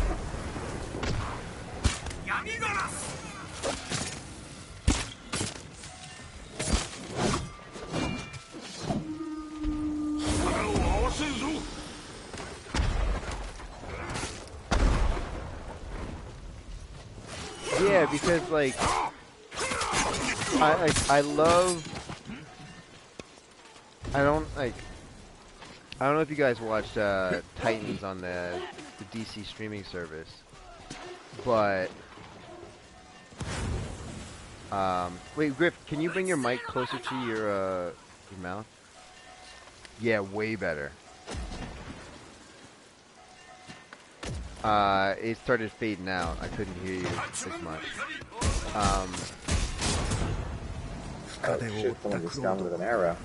闇ガラス！ because like I love. I don't know if you guys watched Titans on the DC streaming service, but wait, Griff, can you bring your mic closer to your mouth? Yeah, way better. It started fading out. I couldn't hear you as much. Oh shit, someone just got with an arrow.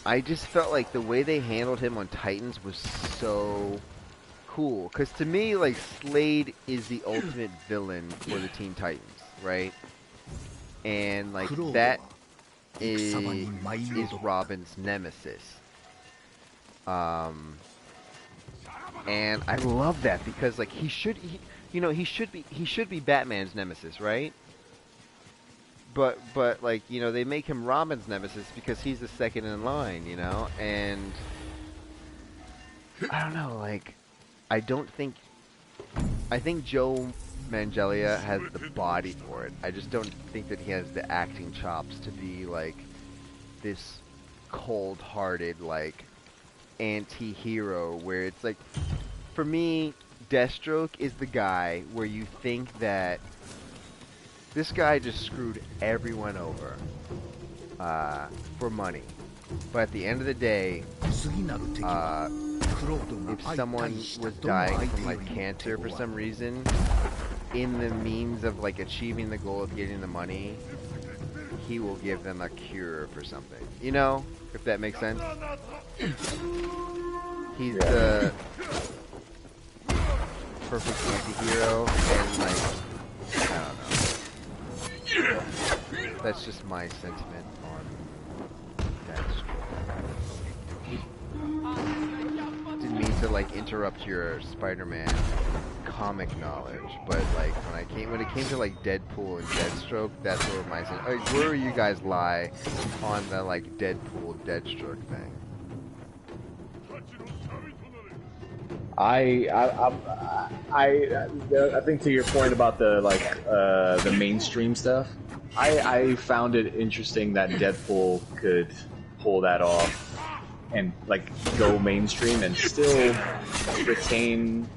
I just felt like the way they handled him on Titans was so cool. Because to me, like, Slade is the ultimate villain for the Teen Titans, right? And, like, that is Robin's nemesis. And I love that because, like, he should be Batman's nemesis, right? But like, you know, they make him Robin's nemesis because he's the second in line, you know? And I don't know, like, I think Joe Manganiello has the body for it. I just don't think that he has the acting chops to be like this cold-hearted, like, anti-hero where it's like, for me, Deathstroke is the guy where you think that this guy just screwed everyone over for money. But at the end of the day, if someone was dying from like cancer for some reason, in the means of like achieving the goal of getting the money, he will give them a cure for something. You know, if that makes sense. He's the perfect anti-hero, and like, I don't know. That's just my sentiment on that. Didn't mean to like interrupt your Spider-Man comic knowledge, but like when it came to like Deadpool and Deathstroke, that's where my like, where do you guys lie on the like Deadpool Deathstroke thing? I think to your point about the the mainstream stuff, I found it interesting that Deadpool could pull that off and like go mainstream and still retain,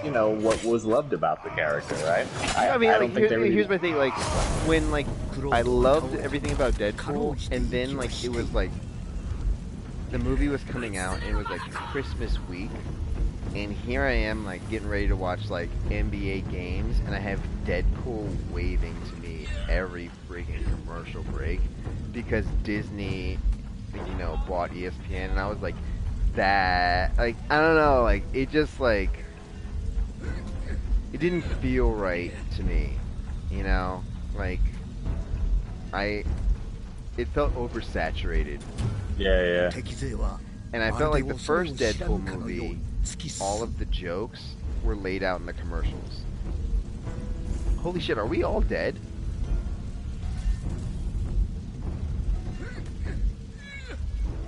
you know, what was loved about the character, right? I mean, like, here's my thing, like, when like I loved everything about Deadpool, and then like it was like the movie was coming out and it was like Christmas week. And here I am, like, getting ready to watch, like, NBA games, and I have Deadpool waving to me every freaking commercial break because Disney, you know, bought ESPN, and I was like, that, like, I don't know, like, it just, like, it didn't feel right to me, you know? Like, it felt oversaturated. Yeah. And I felt like the first Deadpool movie, all of the jokes were laid out in the commercials. Holy shit, are we all dead?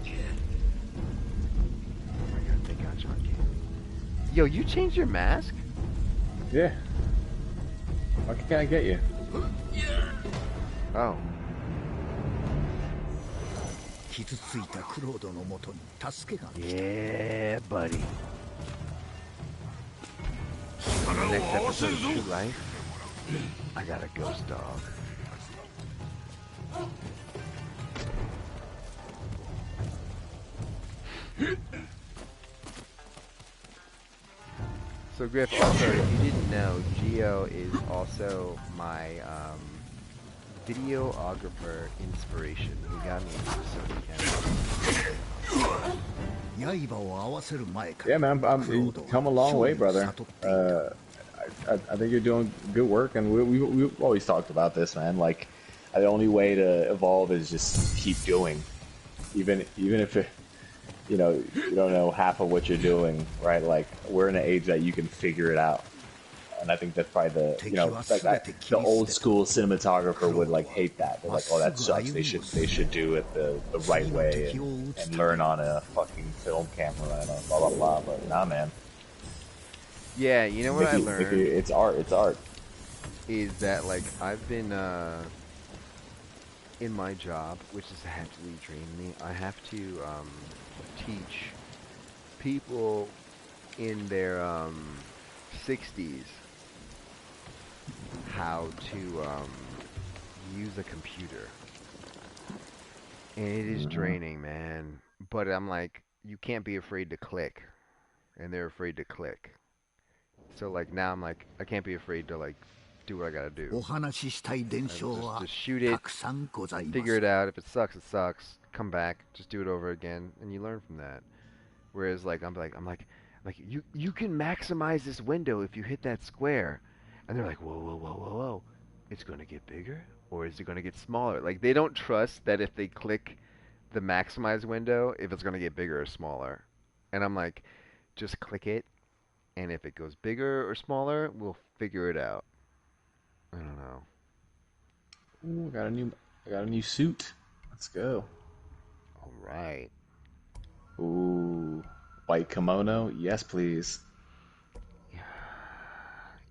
Oh my god, thank God John came. Yo, you changed your mask? Yeah. What can I get you? Oh. Yeah, buddy. In the next episode of True Life, I got a ghost dog. So Griff, also, if you didn't know, Gio is also my videographer inspiration. He got me into Sony camera. Yeah, man, you've come a long way, brother. I think you're doing good work, and we've always talked about this, man. Like, the only way to evolve is just keep doing, even if it, you know, you don't know half of what you're doing, right? Like, we're in an age that you can figure it out. And I think that's probably the, you know, like the old school cinematographer would like hate that. They're like, oh, that sucks. They should do it the right way and learn on a fucking film camera and blah blah blah. But nah, man. Yeah, you know what I learned? It's art. It's art. is that like I've been in my job, which has absolutely drained me. I have to teach people in their 60s how to use a computer. And it is draining, man. But I'm like, you can't be afraid to click. And they're afraid to click. So like now I'm like, I can't be afraid to like do what I gotta do. お話ししたい伝承 Just は shoot た it, くさんございま figure す。 it out. If it sucks, it sucks. Come back, just do it over again, and you learn from that. Whereas like I'm like you can maximize this window if you hit that square, and they're like whoa, it's gonna get bigger or is it gonna get smaller? Like they don't trust that if they click the maximize window, if it's gonna get bigger or smaller. And I'm like, just click it, and if it goes bigger or smaller, we'll figure it out. I don't know. Ooh, I got a new suit. Let's go. All right. Ooh, white kimono. Yes, please. Yeah.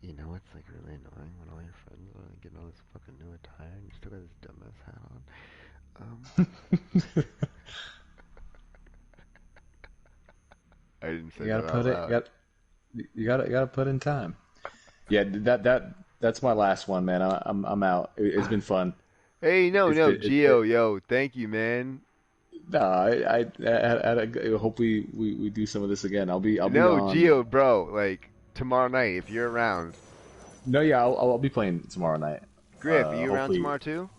You know what's like really annoying when all your friends are like getting all this fucking new attire and you still got this dumbass hat on. I didn't say You gotta that out put it. loud. You gotta put in time. Yeah, that's my last one, man. I'm out. It's been fun. Hey, no, It's no, been, Gio, yo, thank you, man. no, I hope we do some of this again. I'll be No, on. Gio, bro, like tomorrow night if you're around. No, yeah, I'll be playing tomorrow night. Griff, are you around Hopefully. tomorrow too?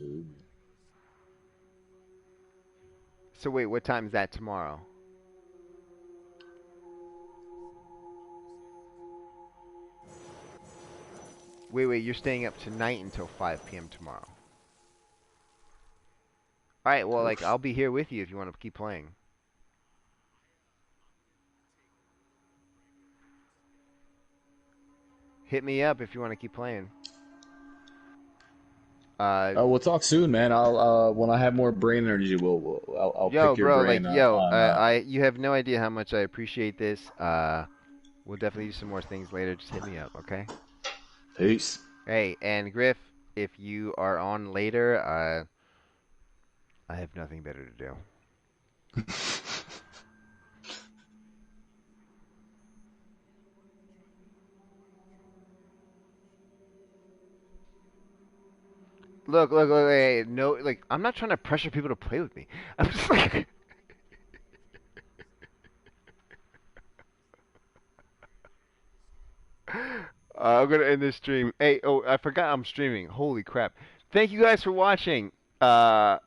Ooh. So wait, what time is that tomorrow? Wait, you're staying up tonight until 5 p.m. tomorrow. All right, well, like Oof. I'll be here with you if you want to keep playing. Hit me up if you want to keep playing. We'll talk soon, man. I'll when I have more brain energy, I'll Yo, pick your bro, like, brain yo, on. you have no idea how much I appreciate this. We'll definitely do some more things later. Just hit me up, okay? Peace. Hey, and Griff, if you are on later, I have nothing better to do. Look, hey, no, like, I'm not trying to pressure people to play with me. I'm just like, I'm gonna end this stream. Hey, oh, I forgot I'm streaming. Holy crap! Thank you guys for watching. Until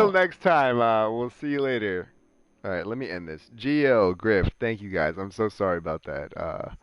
Oh, next time, we'll see you later. All right, let me end this. Geo, Griff, thank you guys. I'm so sorry about that.